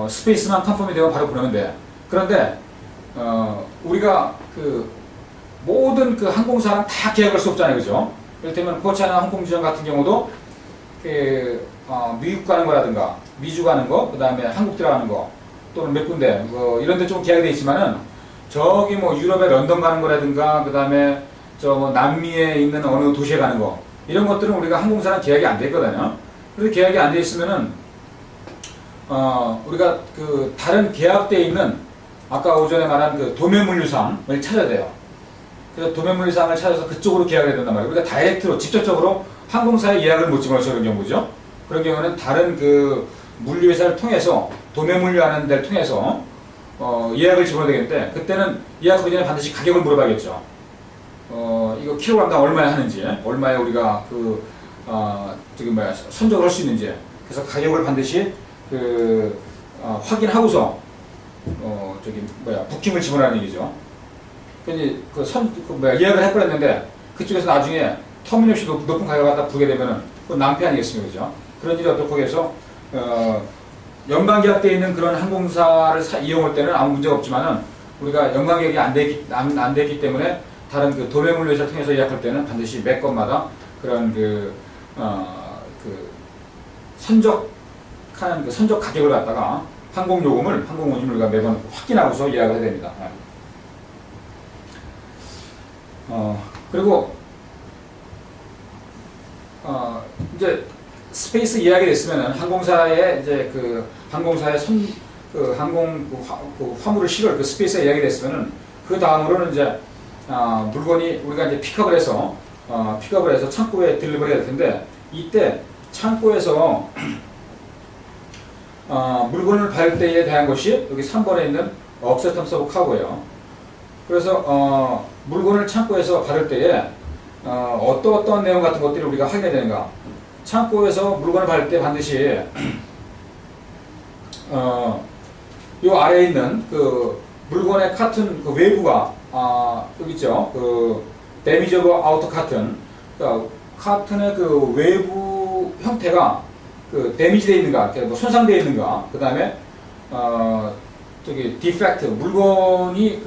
스페이스만 컨펌이 되면 바로 보내면 돼. 그런데 우리가 모든 항공사랑 다 계약할 수 없잖아요, 그죠? 이를테면 코치아나 홍콩 지점 같은 경우도 미국 가는 거라든가 미주 가는 거, 그 다음에 한국 들어가는 거 또는 몇 군데 이런 데 좀 계약이 돼 있지만은 저기 유럽의 런던 가는 거라든가 그 다음에 남미에 있는 어느 도시에 가는 거 이런 것들은 우리가 항공사랑 계약이 안 돼 있거든요. 그래서 계약이 안 돼 있으면은 우리가 다른 계약되어 있는 아까 오전에 말한 도매물류상을 찾아야 돼요. 그래서 도매물류상을 찾아서 그쪽으로 계약을 해야 된단 말이에요. 우리가 다이렉트로 직접적으로 항공사에 예약을 못 집어넣죠, 그런 경우죠. 그런 경우는 다른 물류회사를 통해서 도매물류하는 데를 통해서 예약을 집어넣어야 되겠는데 그때는 예약하기 전에 반드시 가격을 물어봐야겠죠. 이거 킬로그램당 얼마에 하는지, 얼마에 우리가 선적을 할 수 있는지. 그래서 가격을 반드시 확인하고서 부킹을 집어넣는 얘기죠. 예약을 해버렸는데 그쪽에서 나중에 터무니없이 높은 가격을 갖다 부게 되면은 그건 낭패 아니겠습니까, 그죠? 그런 일이 없도록 하기 위해서 연간 계약되어 있는 그런 항공사를 이용할 때는 아무 문제가 없지만은 우리가 연간 계약이 안 됐기 때문에 다른 도매물류 회사를 통해서 예약할 때는 반드시 매 건마다 그런 선적 가격을 갖다가 항공요금을 우리가 매번 확인하고서 예약을 해야 됩니다. 그리고 이제 스페이스 예약이 됐으면은 항공사에 이제 항공사의 화물을 실을 스페이스에 예약이 됐으면은 그 다음으로는 이제 물건이 우리가 이제 픽업을 해서 창고에 딜리버리가 될 텐데 이때 창고에서 물건을 받을 때에 대한 것이 여기 3번에 있는 억셉턴스 오브 카고예요. 그래서 물건을 창고에서 받을 때에 어떤 내용 같은 것들을 우리가 확인해야 되는가. 창고에서 물건을 받을 때 반드시 요 아래에 있는 물건의 카튼 외부가 여기 있죠. 데미지 오브 아우터 카튼. 그러니까 카튼의 외부 형태가 데미지되어 있는가, 손상되어 있는가. 그 다음에 디펙트 물건이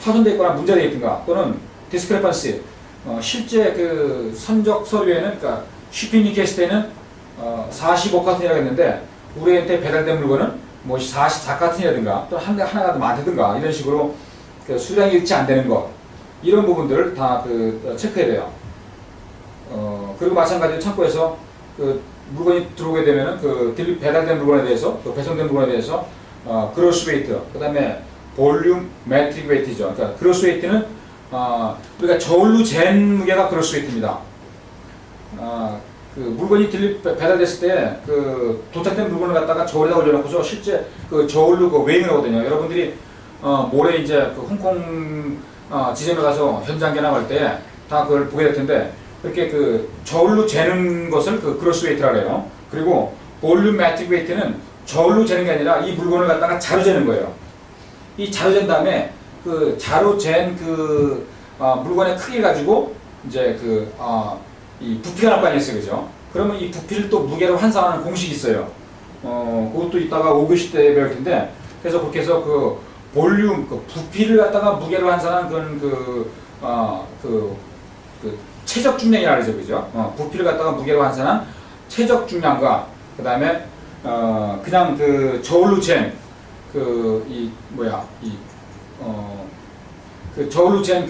파손되어 있거나 문제되어 있든가 또는 디스크레펀시 실제 선적 서류에는 그러니까 shipping 리퀘스트에는 45카튼이라고 했는데 우리한테 배달된 물건은 44카튼이라든가 또 하나가 더 많다든가 이런 식으로 수량이 일치 안 되는 것 이런 부분들을 다 체크해야 돼요. 그리고 마찬가지로 창고에서 물건이 들어오게 되면은 배달된 물건에 대해서 배송된 물건에 대해서 그로스 웨이트, 그 다음에 볼륨 매트릭 웨이트죠. 그러니까 그로스 웨이트는 우리가 저울로 잰 무게가 그로스 웨이트입니다. 물건이 배달됐을 때 도착된 물건을 갖다가 저울에다 올려놓고서 실제 저울로 웨잉을 하거든요. 여러분들이 모레 이제 홍콩 지점에 가서 현장 견학할 때 다 그걸 보게 될 텐데 그렇게 저울로 재는 것을 그로스 웨이트라고 해요. 그리고 볼륨 매트릭 웨이트는 저울로 재는 게 아니라 이 물건을 갖다가 자로 재는 거예요. 이 자로 잰 다음에 자로 잰 물건의 크기 가지고 이제 이 부피가 날 거 아니겠어요, 그죠? 그러면 이 부피를 또 무게로 환산하는 공식이 있어요. 그것도 이따가 5교시 때 배울 텐데 그래서 그렇게 해서 그 볼륨, 그 부피를 갖다가 무게로 환산한 그 최적 중량이라 그러죠, 그죠? 부피를 갖다가 무게로 환산한 최적 중량과 그 다음에 그냥 그 저울로 잰 저울로 잰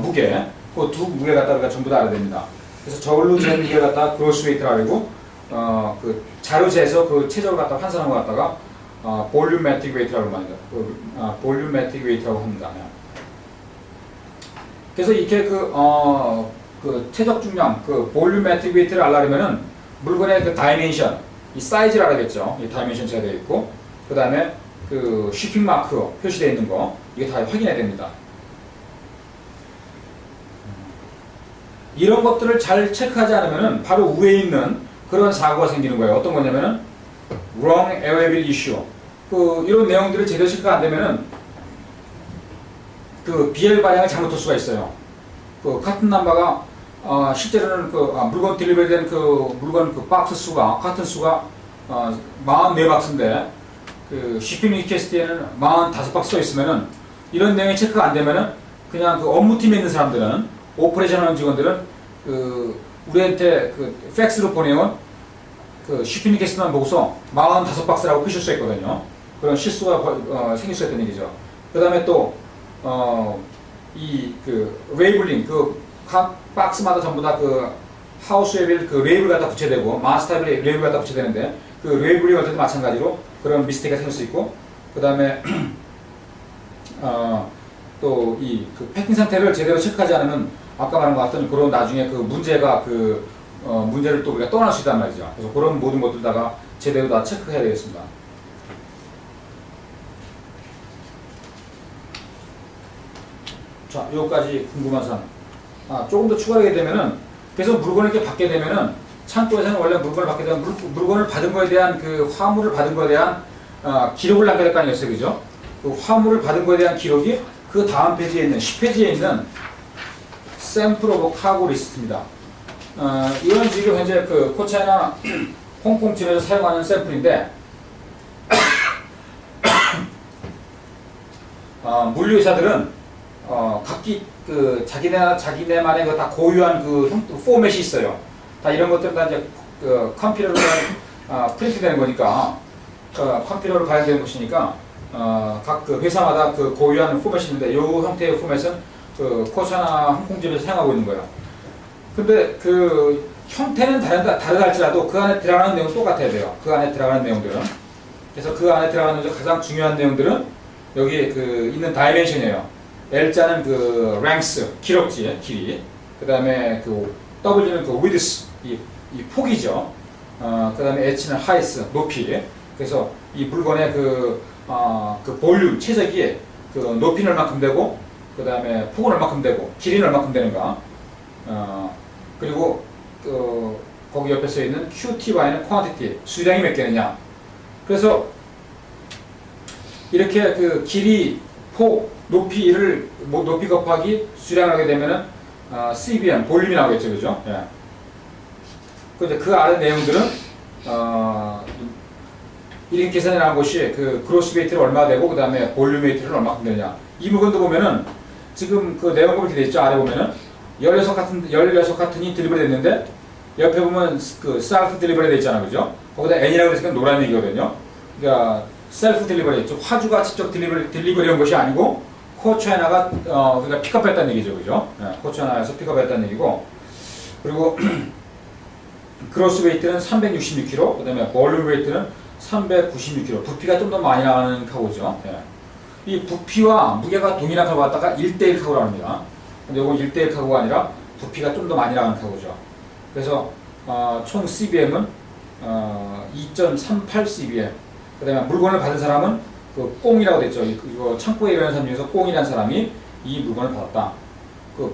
무게, 그 두 무게 갖다가 전부 다 알아야 됩니다. 그래서 저울로 잰 무게 갖다가 그로스 웨이트라고 하고, 그 자료 재서 그 체적을 갖다가 환산한 거 갖다가 볼륨매틱 웨이트라고 합니다. 볼륨매틱 웨이트라고 합니다. 그래서 이렇게 그 최적 중량, 그 볼륨매틱 웨이트를 알려면은 물건의 그 다이멘션, 이 사이즈를 알아야겠죠. 이 다이멘션 제가 되어 있고, 그 다음에 그 shipping 마크 표시되어 있는 거, 이게 다 확인해야 됩니다. 이런 것들을 잘 체크하지 않으면은 바로 위에 있는 그런 사고가 생기는 거예요. 어떤 거냐면은 wrong available issue. 이런 내용들을 제대로 체크가 안 되면은 그 BL 발행을 잘못할 수가 있어요. 카튼 넘버가 실제로는 물건 딜리버리된 물건 박스 수가, 카튼 수가 44박스인데 shipping 리퀘스트에는 45박스 써 있으면은 이런 내용이 체크가 안 되면은 그냥 업무팀에 있는 사람들은, 오퍼레이션 하는 직원들은 우리한테 팩스로 보내온 shipping 리퀘스트만 보고서 45박스라고 표시할 수 있거든요. 그런 실수가 생길 수 있다는 얘기죠. 그 다음에 또 레이블링, 각 박스마다 전부 다 하우스 웨빌 레이블 갖다 붙여야 되고, 마스터 레이블 갖다 붙여야 되는데, 레이블링 할 때도 마찬가지로 그런 미스테이크가 생길 수 있고, 그 다음에 또 패킹 상태를 제대로 체크하지 않으면 아까 말한 것 같은 그런 나중에 문제가 문제를 또 우리가 떠날 수 있단 말이죠. 그래서 그런 모든 것들다가 제대로 다 체크해야 되겠습니다. 자, 여기까지 궁금한 사항. 조금 더 추가하게 되면은, 그래서 물건을 이렇게 받게 되면은, 창고에서는 원래 물건을 받게 되면 물건을 받은 거에 대한 화물을 받은 거에 대한 기록을 남겨야 될 거 아니겠어요, 그죠? 화물을 받은 거에 대한 기록이 그 다음 페이지에 있는 10페이지에 있는 샘플 오브 카고 리스트입니다. 이건 지금 현재 코차이나 홍콩쯤에서 사용하는 샘플인데, 물류회사들은 각기 자기네만의 다 고유한 포맷이 있어요. 다 이런 것들은 다 이제 컴퓨터로 프린트되는 거니까, 컴퓨터로 발행되는 것이니까, 각 회사마다 고유한 포맷이 있는데, 이 형태의 포맷은 코차나 홍콩집에서 사용하고 있는 거예요. 근데 형태는 다르다 할지라도 그 안에 들어가는 내용은 똑같아야 돼요. 그 안에 들어가는 내용들은. 그래서 그 안에 들어가는 가장 중요한 내용들은 여기 있는 다이멘션이에요. L자는 랭스, 기록지, 길이. 그 다음에 W는 width, 이 폭이죠. 그 다음에 H는 height, 높이. 그래서 이 물건의 볼륨, 체적이 높이는 얼마큼 되고, 그 다음에 폭은 얼마큼 되고, 길이는 얼마큼 되는가. 그리고 거기 옆에 써 있는 QTY는 quantity, 수량이 몇 개느냐. 그래서 이렇게 길이, 폭, 높이를 높이 곱하기 수량을 하게 되면은 CBM, 볼륨이 나오겠죠, 그죠? 예. 근데 그 아래 내용들은 이렇게 계산해 나온 것이 그로스 웨이트를 얼마 되고, 그 다음에 볼륨 웨이트를 얼마큼 되느냐. 이 물건도 보면은 지금 내용이 이렇게 돼 있죠. 아래 보면은 16카튼이 딜리버리 됐는데, 옆에 보면 셀프 딜리버리 돼 있잖아, 그죠? 거기다 N이라고 했으니까 노란 얘기거든요. 그러니까 셀프 딜리버리, 화주가 직접 딜리버리 한 것이 아니고 코차이나가 그러니까 픽업했다는 얘기죠, 그죠? 네, 코차이나에서 픽업했다는 얘기고, 그리고 그로스 웨이트는 366kg, 그 다음에 볼륨 웨이트는 396kg. 부피가 좀 더 많이 나가는 카고죠. 네. 이 부피와 무게가 동일한 카고 갖다가 1대1 카고라고 합니다. 근데 이건 1대1 카고가 아니라 부피가 좀 더 많이 나가는 카고죠. 그래서 총 CBM은 2.38 CBM. 그 다음에 물건을 받은 사람은 꽁이라고 됐죠. 이거 창고에 일하는 사람 중에서 꽁이라는 사람이 이 물건을 받았다.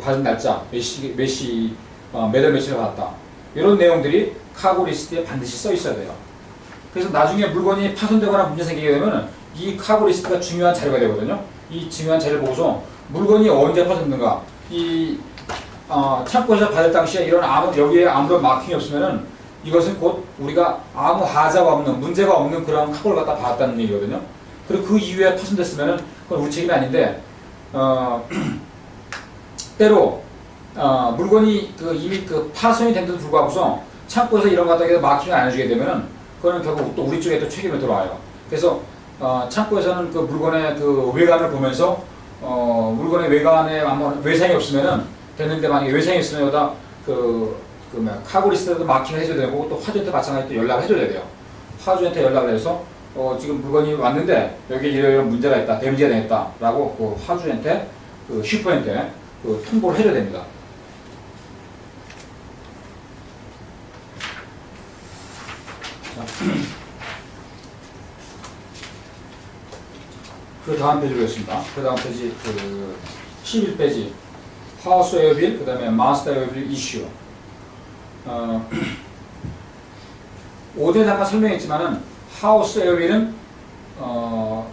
받은 날짜, 몇 월 며칠을 받았다. 이런 내용들이 카고 리스트에 반드시 써 있어야 돼요. 그래서 나중에 물건이 파손되거나 문제 생기게 되면 이 카고 리스트가 중요한 자료가 되거든요. 이 중요한 자료를 보고서 물건이 언제 파손됐는가, 창고에서 받을 당시에 여기에 아무런 마킹이 없으면은 이것은 곧 우리가 아무 하자가 없는, 문제가 없는 그런 카고를 갖다 받았다는 얘기거든요. 그리고 그 이후에 파손됐으면은 그건 우리 책임이 아닌데 때로 물건이 그 이미 그 파손이 된 데도 불구하고서 창고에서 이런 거 갖다가 마킹을 안 해주게 되면은 그거는 결국 또 우리 쪽에 또 책임이 들어와요. 그래서 창고에서는 그 물건의 그 외관을 보면서 물건의 외관에 아무 외상이 없으면은 됐는데 만약에 외상이 있으면 여기다 카고 리스트에도 마킹을 해줘야 되고 또 화주한테 마찬가지로 또 연락을 해줘야 돼요. 화주한테 연락을 해서 지금 물건이 왔는데 여기 이런 문제가 있다, 데미지가 되겠다라고 그 화주한테 그 슈퍼한테 그 통보를 해줘야 됩니다. 그 다음 페이지로 했습니다. 그 다음 페이지 11페이지 하우스 에어빌, 그 다음에 마스터 에어빌 이슈. 5대 잠깐 설명했지만은 하우스 에어빌은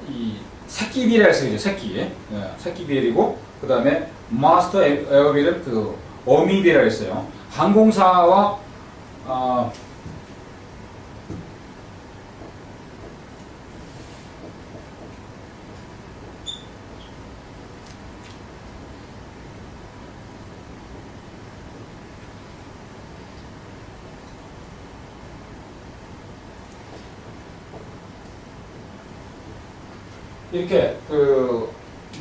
이 새끼 비엘이라고 쓰죠. 새끼 비엘이고 그 다음에 마스터 에어빌은 그 어미 비엘이라고 했어요. 항공사와 이렇게 그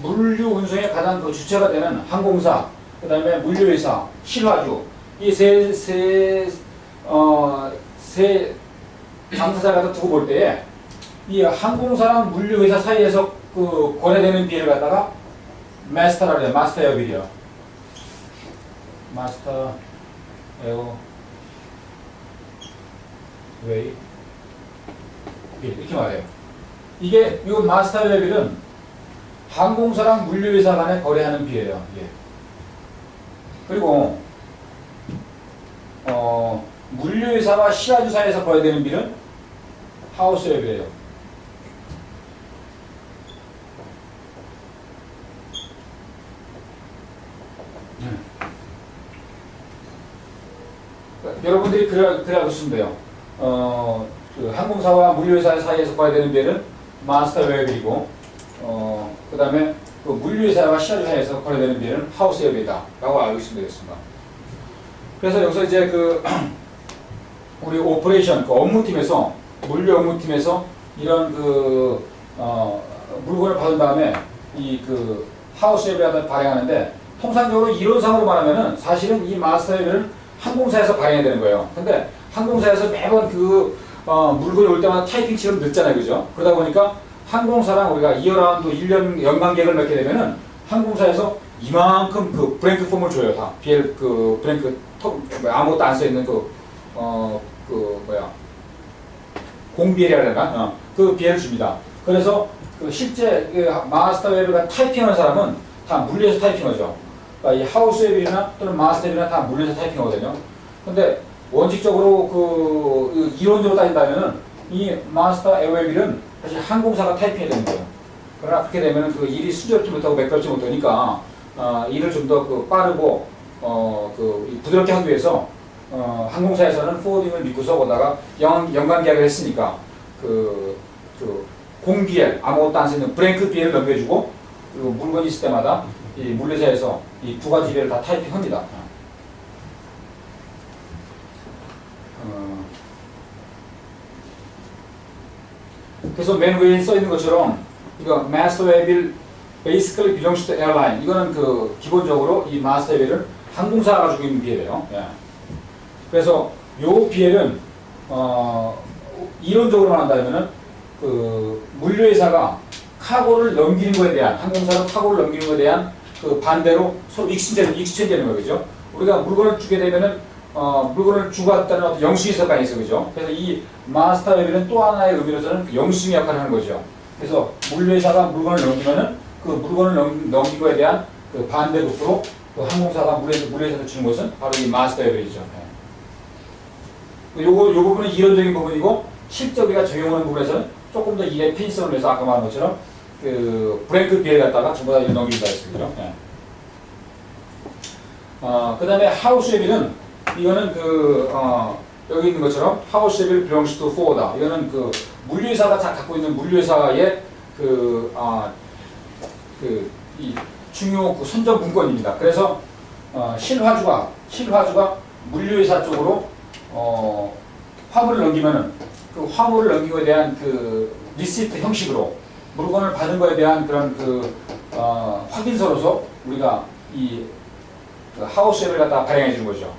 물류 운송의 가장 그 주체가 되는 항공사, 그 다음에 물류회사, 실화주 이 세 당사자를 두고 볼 때에 이 항공사랑 물류회사 사이에서 그 거래되는 비를 갖다가 마스터라고 해요. 마스터 에어빌이요. 마스터 에어 웨이 빌 이렇게 말해요. 이게 이 마스터 에어빌은 항공사랑 물류회사 간에 거래하는 비예요. 예. 그리고 물류회사와 실화주 사이에서 거래되는 비는 하우스 에어빌이에요. 여러분들이 그래 보시면 돼요. 그 항공사와 물류회사 사이에서 거래되는 비는 마스터 에어빌이고, 그 다음에 그 물류회사와 실화주 사이에서 거래되는 비는 하우스 에어빌이다 라고 알고 있으면 되겠습니다. 그래서 여기서 이제 그 우리 오퍼레이션 그 업무팀에서 물류 업무팀에서 이런 그 물건을 받은 다음에 이 그 하우스 에어빌을 발행하는데, 통상적으로 이론상으로 말하면은 사실은 이 마스터 에어빌은 항공사에서 발행해야 되는 거예요. 근데 항공사에서 매번 그 물건이 올 때마다 타이핑처럼 늦잖아요, 그죠? 그러다 보니까 항공사랑 우리가 이어라운드 1년 연간 계약을 맺게 되면은 항공사에서 이만큼 그 브랭크 폼을 줘요, 다. BL 그 브랭크 아무것도 안 써 있는 공비엘이라 그러나 그 BL을 줍니다. 그래서 그 실제 그 마스터 웹을 타이핑하는 사람은 다 물리에서 타이핑하죠. 그러니까 이 하우스 웹이나 또는 마스터 웹이나 다 물리에서 타이핑하거든요. 근데 원칙적으로 그 이론적으로 따진다면은 이 마스터 웹은 사실 항공사가 타이핑해야 되는 거예요. 그러나 그렇게 되면은 그 일이 수절지 못하고 매끄럽지 못하니까 일을 좀 더 그 빠르고 그 부드럽게 하기 위해서 항공사에서는 포워딩을 믿고서 거다가 연간 계약을 했으니까 그 공비엘 아무것도 안 쓰는 브랭크 비엘을 넘겨주고, 그리고 물건이 있을 때마다 이 물류사에서 이 두 가지 비엘을 다 타이핑합니다. 그래서 맨 위에 써 있는 것처럼 이거 마스터 웨빌 basically belongs to airline. 이거는 그 기본적으로 이 마스터 웨빌은 항공사가 가지고 있는 비엘이에요. 예. 그래서 요 비엘은 이론적으로 말한다면은 그 물류회사가 카고를 넘기는 것에 대한, 항공사로 카고를 넘기는 것에 대한 그 반대로 서로 익스체인지하는 거죠. 우리가 물건을 주게 되면은 물건을 주고받다는 어떤 영수증이 있을 있어, 그죠? 그래서 이 마스터 웨빌은 또 하나의 의미로서는 그 영수증 역할을 하는 거죠. 그래서 물류회사가 물건을 넘기면은 그 물건을 넘긴 거에 대한 그 반대급부로 그 항공사가 물류회사한테 주는 것은 바로 이 마스터 웨빌이죠. 요 부분은 이론적인 부분이고, 실제 우리가 적용하는 부분에서는 조금 더 일의 펜스를 위해서 아까 말한 것처럼 그 브레이크 비엘 갖다가 전부 다 넘긴다 했습니다. 예. 그 다음에 하우스 웨빌은 이거는 여기 있는 것처럼 하우스 웨빌 belongs to forwarder. 이거는 그 물류회사가 갖고 있는 물류회사의 이 중요 그 선적 문건입니다. 그래서 실화주가 물류회사 쪽으로 화물을 넘기면은 그 화물을 넘긴 거에 대한 그 리시트 형식으로 물건을 받은 거에 대한 그런 확인서로서 우리가 그 하우스앱을 갖다가 발행해 주는 거죠.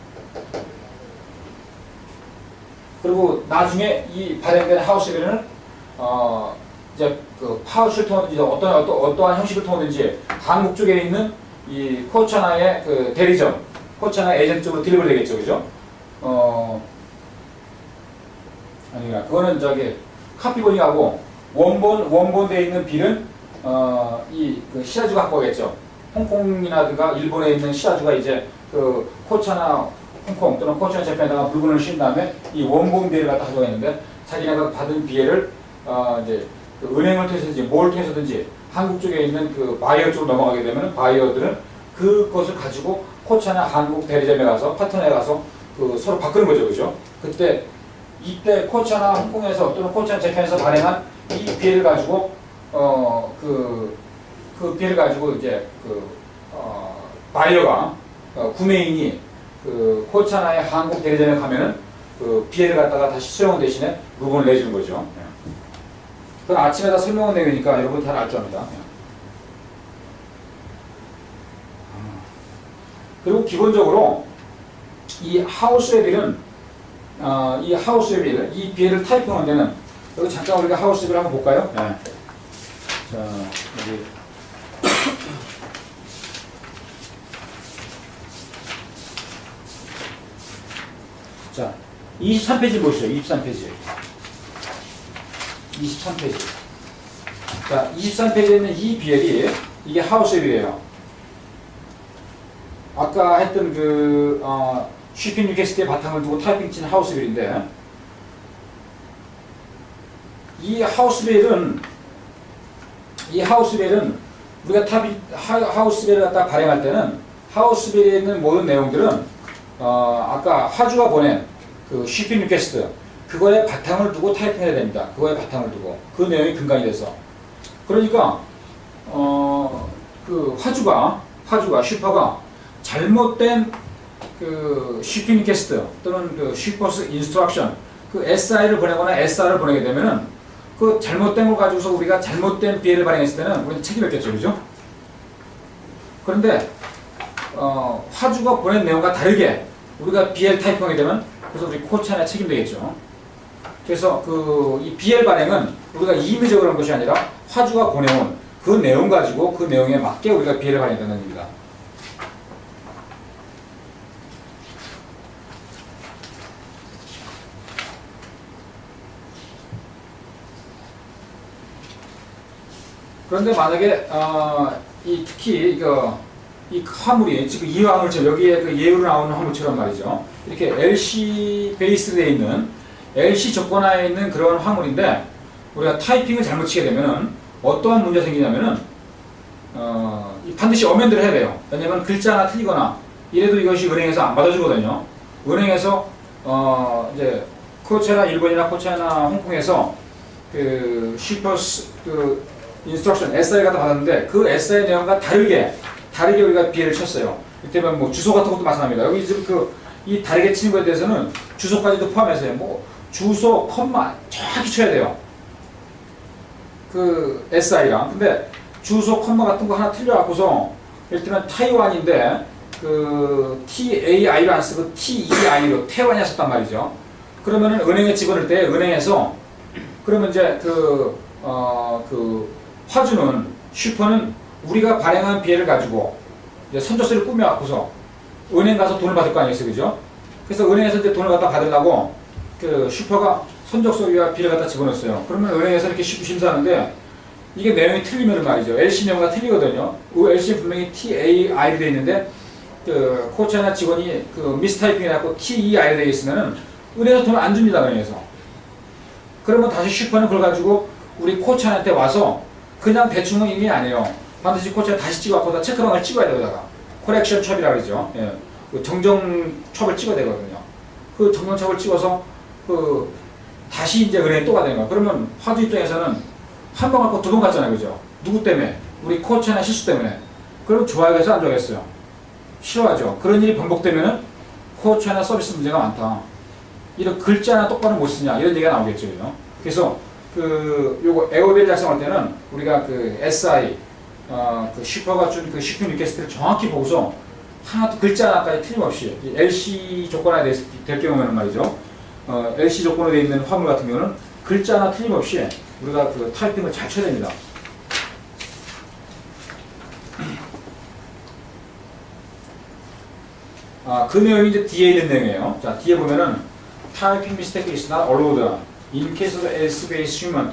그리고 나중에 이 발행된 하우스앱에는 이제 그 파우치를 통하든지 어떠한 형식을 통하든지 한국 쪽에 있는 이 코차나의 그 대리점, 코차나 에이전트 쪽으로 딜리버리 되겠죠, 그죠? 아니라 그거는 카피본이하고 원본되어 있는 빌은 그 시라주가 갖고 가겠죠. 홍콩이나든가 일본에 있는 시라주가 이제 그 코차나 홍콩 또는 코차나 재팬에다가 물건을 싣은 다음에 이 원본 비를 갖다 가져가는데 자기네가 받은 비를 이제 그 은행을 통해서든지 뭘 통해서든지 한국 쪽에 있는 그 바이어 쪽으로 넘어가게 되면 바이어들은 그것을 가지고 코차나 한국 대리점에 가서 파트너에 가서 그 서로 바꾸는 거죠, 그죠? 이때 코차나 홍콩에서 또는 코차나 재팬에서 발행한 이 비를 가지고 그 비를 가지고 이제 바이어가 구매인이 그 코차나의 한국 대리점에 가면은 그 비를 갖다가 다시 수령한 대신에 물건을 내주는 거죠. 그건 아침에 다 설명한 내용이니까 여러분 다 알 줄 압니다. 그리고 기본적으로 이 하우스웨빌은 이 비를 타이핑하는 데는 여기 잠깐 우리가 하우스웨빌 한번 볼까요? 네. 자, 여기 자, 23페이지 보시죠. 23페이지. 23페이지. 자, 23페이지에 있는 이 비엘이 이게 하우스웨빌이에요. 아까 했던 쉬핑 뉴캐스트의 바탕을 두고 타이핑 친 하우스웨빌인데 이 하우스웨빌은 우리가 하우스웨빌을 갖다 발행할 때는 하우스웨빌에 있는 모든 내용들은 아까 화주가 보낸 그 쉬핑 리퀘스트 그거에 바탕을 두고 타이핑해야 됩니다. 그거에 바탕을 두고 그 내용이 근간이 돼서 그러니까 그 화주가 슈퍼가 잘못된 그 쉬핑 리퀘스트 또는 그 슈퍼스 인스트럭션 그 SI를 보내거나 SR을 보내게 되면은 그 잘못된 걸 가지고서 우리가 잘못된 BL을 발행했을 때는 우리는 책임했겠죠, 그죠? 그런데 화주가 보낸 내용과 다르게 우리가 BL 타이핑하게 되면 그래서 우리 코차나 책임되겠죠. 그래서 이 BL 발행은 우리가 임의적으로 한 것이 아니라 화주가 보내온 그 내용 가지고 그 내용에 맞게 우리가 BL을 발행한다는 겁니다. 그런데 만약에 특히 이 화물이 지금 이 화물처럼 여기에 그 예우로 나오는 화물처럼 말이죠. 이렇게 LC 베이스로 되어 있는 LC 조건하에 있는 그런 화물인데 우리가 타이핑을 잘못 치게 되면은 어떠한 문제가 생기냐면은 반드시 어멘드를 해야 돼요. 왜냐면 글자 하나 틀리거나 이래도 이것이 은행에서 안 받아주거든요. 은행에서 이제 코차나 일본이나 코차나 홍콩에서 그 슈퍼스 인스트럭션 SI 갖다 받았는데 그 SI 내용과 다르게 우리가 BL을 쳤어요. 이때면 뭐 주소 같은 것도 마찬가지입니다. 여기 지금 이 다르게 치는 것에 대해서는 주소까지도 포함해서요. 뭐 주소, 컴마 정확히 쳐야 돼요. 그 SI랑. 근데 주소, 컴마 같은 거 하나 틀려갖고서 예를 들면 타이완인데 그 TAI로 안 쓰고 TEI로 태완이 썼단 말이죠. 그러면은 은행에 집어넣을 때 은행에서 그러면 이제 그 화주는 슈퍼는 우리가 발행한 BL을 가지고 이제 선적서를 꾸며갖고서 은행 가서 돈을 받을 거 아니겠어요, 그죠? 그래서 은행에서 이제 돈을 갖다 받으려고 그 슈퍼가 선적서와 BL을 갖다 집어넣었어요. 그러면 은행에서 이렇게 심사하는데 이게 내용이 틀리면 말이죠. LC 내용과 틀리거든요. 그 LC는 분명히 TAI로 되어 있는데 그 코차나 직원이 그 미스타이핑이 나고 TEI로 되어 있으면은 은행에서 돈을 안 줍니다, 은행에서. 그러면 다시 슈퍼는 그걸 가지고 우리 코차한테 와서 그냥 대충은 이게 아니에요. 반드시 코차에 다시 찍어갖고 체크방을 찍어야 돼요. 여기다가 코렉션 첩이라 그러죠. 예. 그 정정첩을 찍어야 되거든요. 그 정정첩을 찍어서 다시 이제 은행에 또 가야 되는 거예요. 그러면 화주 입장에서는 한 번 갖고 두 번 갔잖아요. 그죠? 누구 때문에? 우리 코치나 실수 때문에. 그럼 좋아하겠어요? 안 좋아하겠어요? 싫어하죠. 그런 일이 반복되면은 코치나 서비스 문제가 많다. 이런 글자 하나 똑바로 못 쓰냐. 이런 얘기가 나오겠죠. 그죠? 그래서 요거 에어벨 작성할 때는 우리가 그 SI, 그 슈퍼가 준 그 슈퍼 리퀘스트를 정확히 보고서 하나도 글자 하나까지 틀림없이 LC 조건에 될 경우에는 말이죠. LC 조건으로 되어 있는 화물 같은 경우는 글자 하나 틀림없이 우리가 그 타이핑을 잘 쳐야 됩니다. 그 내용이 이제 뒤에 있는 내용이에요. 자, 뒤에 보면은 typing mistake is not allowed in case of else-based human.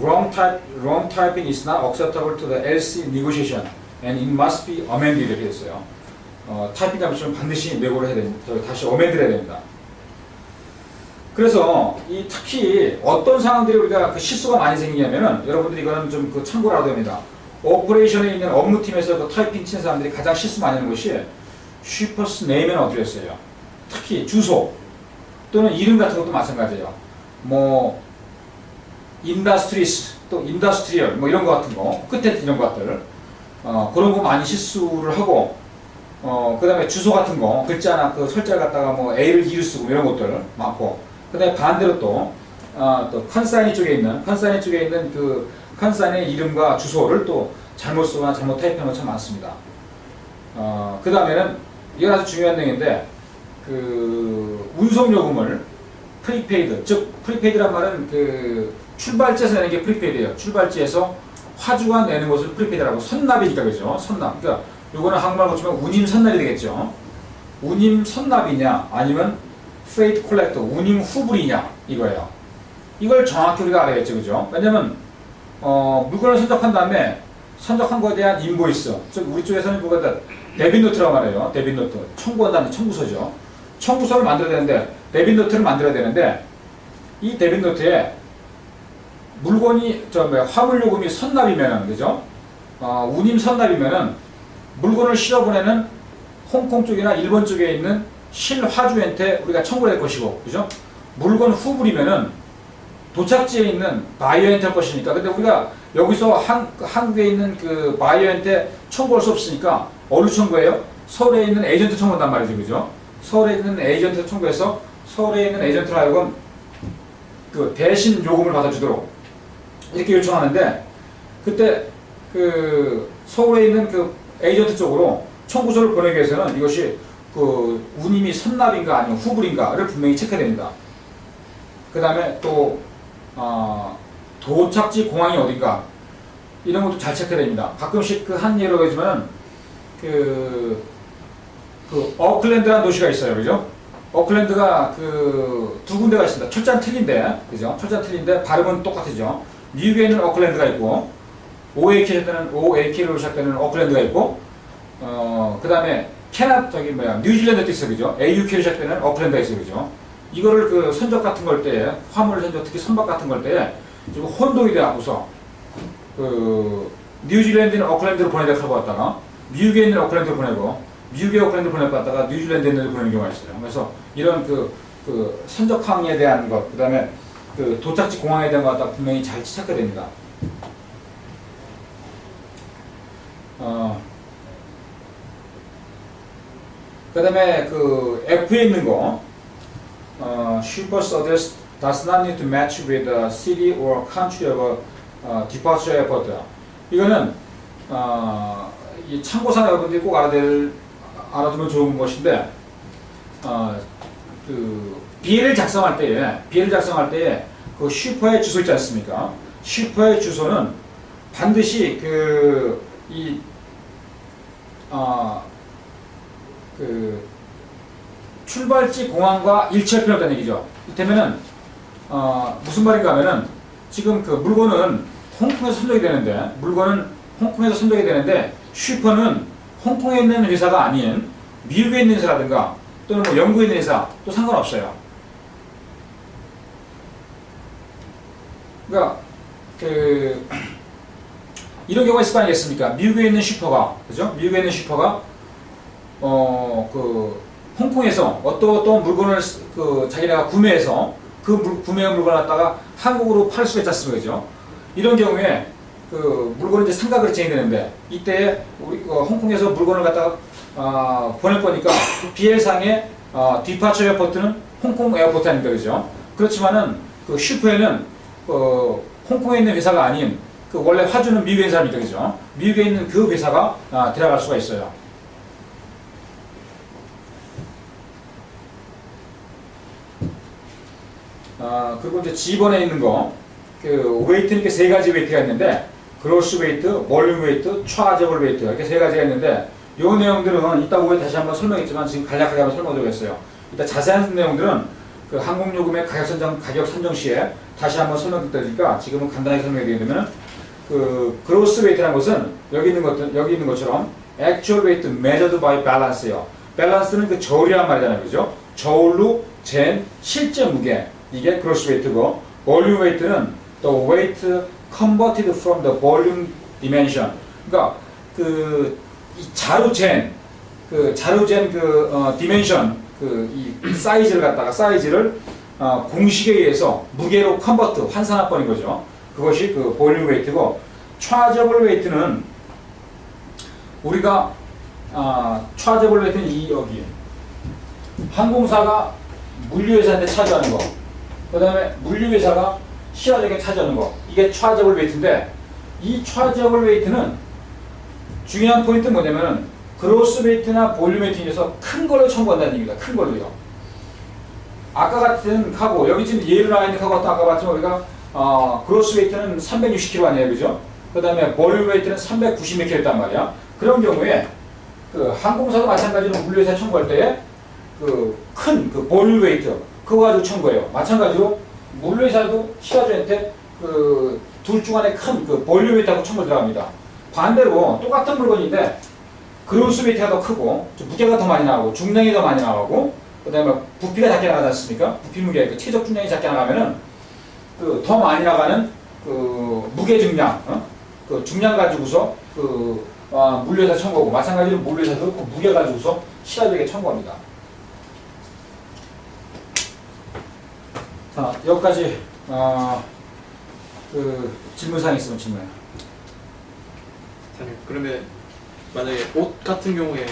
wrong typing is not acceptable to the else negotiation and it must be amended 이렇게 됐어요. 타이핑 잘못이면 반드시 내고를 해야 됩니다. 다시 어멘드를 해야 됩니다. 그래서 이 특히 어떤 상황들이 우리가 그 실수가 많이 생기냐면은 여러분들이 이거는 좀 그 참고를 하셔야 됩니다. 오퍼레이션에 있는 업무팀에서 그 타이핑 치는 사람들이 가장 실수 많이 하는 것이 슈퍼스 네임앤 어드레스예요. 특히 주소 또는 이름 같은 것도 마찬가지예요. 뭐 인더스트리스 또 인더스트리얼 뭐 이런 거 같은 거 끝에 이런 것들 그런 거 많이 실수를 하고 그 다음에 주소 같은 거 글자나 그 설자를 갖다가 뭐 A를 E를 쓰고 이런 것들 많고 그 다음에 반대로 또 컨사이니 쪽에 있는 그 컨사이니 이름과 주소를 또 잘못 쓰거나 잘못 타입하는 거 참 많습니다. 그 다음에는 이건 아주 중요한 내용인데 그 운송요금을 프리페이드 즉 프리페이드란 말은 그 출발지에서 내는 게 프리페이드예요. 출발지에서 화주가 내는 것을 프리페이드라고 선납이니까 그죠? 선납. 그러니까 요거는 한국말 고치면 운임 선납이 되겠죠. 운임 선납이냐 아니면 freight collector 운임 후불이냐 이거예요. 이걸 정확히 우리가 알아야겠죠. 그죠? 왜냐면 물건을 선적한 다음에 선적한 거에 대한 인보이스 즉 우리 쪽에서는 그거다 데빗노트라고 말해요. 데빗노트 청구한 다음에 청구서죠. 청구서를 만들어야 되는데 데빗노트를 만들어야 되는데 이 데빗노트에 물건이 화물요금이 선납이면은 그죠? 운임 선납이면은 물건을 실어 보내는 홍콩 쪽이나 일본 쪽에 있는 실화주한테 우리가 청구를 할 것이고 그죠? 물건 후불이면은 도착지에 있는 바이어한테 할 것이니까 근데 우리가 여기서 한국에 있는 그 바이어한테 청구할 수 없으니까 어디로 청구해요? 서울에 있는 에이전트 청구한단 말이죠. 그죠? 서울에 있는 에이전트 청구해서 서울에 있는 에이전트로 하여금 그 대신 요금을 받아주도록 이렇게 요청하는데 그때 그 서울에 있는 그 에이전트 쪽으로 청구서를 보내기 위해서는 이것이 그 운임이 선납인가 아니면 후불인가를 분명히 체크해야 됩니다. 그 다음에 또 도착지 공항이 어딘가 이런 것도 잘 체크해야 됩니다. 가끔씩 그 한 예로 보여주면은 그 어클랜드라는 도시가 있어요. 그죠? 어클랜드가 그 두 군데가 있습니다. 철자는 틀린데, 그죠? 철자는 틀린데 발음은 똑같으죠. 미국에 있는 어클랜드가 있고, OAK로 시작되는 어클랜드가 있고, 그 다음에 뉴질랜드도 있어요. 그죠? AUK로 시작되는 어클랜드가 있어요. 그죠? 이거를 그 선적 같은 걸 때에, 화물 선적, 특히 선박 같은 걸 때에, 지금 혼동이 돼갖고서, 뉴질랜드는 어클랜드로 보내다 하고 왔다가, 미국에 있는 어클랜드로 보내고, 미국의 어클랜드 보낼 것 같다가 뉴질랜드에 있는 데 보내는 경우가 있어요. 그래서 이런 그 선적항에 대한 것, 그 다음에 그 도착지 공항에 대한 것 갖다 분명히 잘 체크해야 됩니다. 그 다음에 그 F에 있는 거, Shipper's address does not need to match with the city or country of departure airport. 이거는 이 참고사 여러분들이 꼭 알아두면 좋은 것인데, 그 BL을 작성할 때에 그 슈퍼의 주소 있지 않습니까? 슈퍼의 주소는 반드시 그 출발지 공항과 일치할 필요가 있다는 얘기죠. 이때면은 무슨 말인가 하면은 지금 그 물건은 홍콩에서 선적이 되는데 슈퍼는 홍콩에 있는 회사가 아닌 미국에 있는 회사라든가 또는 뭐 영국에 있는 회사 또 상관없어요. 그러니까 이런 경우가 있을 거 아니겠습니까? 미국에 있는 슈퍼가 그죠? 미국에 있는 슈퍼가 홍콩에서 어떤 물건을 자기네가 구매해서 구매한 물건을 갖다가 한국으로 팔 수가 있지 않습니까? 그죠? 이런 경우에 그 물건이 이제 상가그릇 진행되는데 이때 우리 홍콩에서 물건을 갖다가 보낼 거니까 비엘상의 디파처 에어포트는 홍콩 에어포트 아닙니까, 그죠? 그렇지만은 그 슈퍼에는 홍콩에 있는 회사가 아닌 그 원래 화주는 미국에 있는 사람이죠, 그죠? 미국에 있는 그 회사가 들어갈 수가 있어요. 그리고 이제 G번에 있는 거, 그 웨이트는 이렇게 세 가지 웨이트가 있는데, 그로스 웨이트, 볼륨 웨이트, 차저블 웨이트 이렇게 세 가지가 있는데, 이 내용들은 이따 보면 다시 한번 설명했지만 지금 간략하게 한번 설명드리겠어요. 이따 자세한 내용들은 그 항공요금의 가격 산정 시에 다시 한번 설명드리니까 지금은 간단하게 설명해 드리면, 그 그로스 웨이트라는 것은 여기 있는 것처럼 actual weight measured by balance예요. 밸런스는 그 저울이란 말이잖아요, 그죠? 저울로 잰 실제 무게, 이게 그로스 웨이트고, 볼륨 웨이트는 the weight converted from the volume dimension. 그러니까 이 자로 잰 디멘션, 이 사이즈를 공식에 의해서 무게로 컨버트 환산할 뻔인 거죠. 그것이 그 볼륨 웨이트고, 차저블 웨이트는 우리가 차저블 웨이트는 여기 항공사가 물류회사한테 차지하는 거, 그 다음에 물류회사가 실화적에 차지하는 거, 이게 차저블 웨이트인데, 이 차저블 웨이트는 중요한 포인트는 뭐냐면은 그로스 웨이트나 볼륨 웨이트 중에서 큰 걸로 청구한다는 얘기입니다. 큰 걸로요. 아까 같은 카고, 여기 지금 예로 나와 있는 카고 같은 아까 봤지만 우리가 그로스 웨이트는 360kg 아니에요, 그죠? 그 다음에 볼륨 웨이트는 390kg였단 말이야. 그런 경우에 그 항공사도 마찬가지로 물류회사 청구할 때에 큰 볼륨 웨이트 그거 가지고 청구해요. 마찬가지로 물류회사도 실화주한테 둘 중 안에 큰 볼륨 웨이트하고 청구 들어갑니다. 반대로 똑같은 물건인데 그로스 웨이트가 더 크고 무게가 더 많이 나가고 중량이 더 많이 나가고 그 다음에 부피가 작게 나가지 않습니까? 부피 무게, 최적 중량이 작게 나가면은 더 많이 나가는 무게 중량, 중량 가지고서 물류회사 청구하고, 마찬가지로 물류회사도 그 무게 가지고서 실화적에 청구합니다. 자, 여기까지 질문사항이 있으면 질문해요. 그러면 만약에 옷 같은 경우에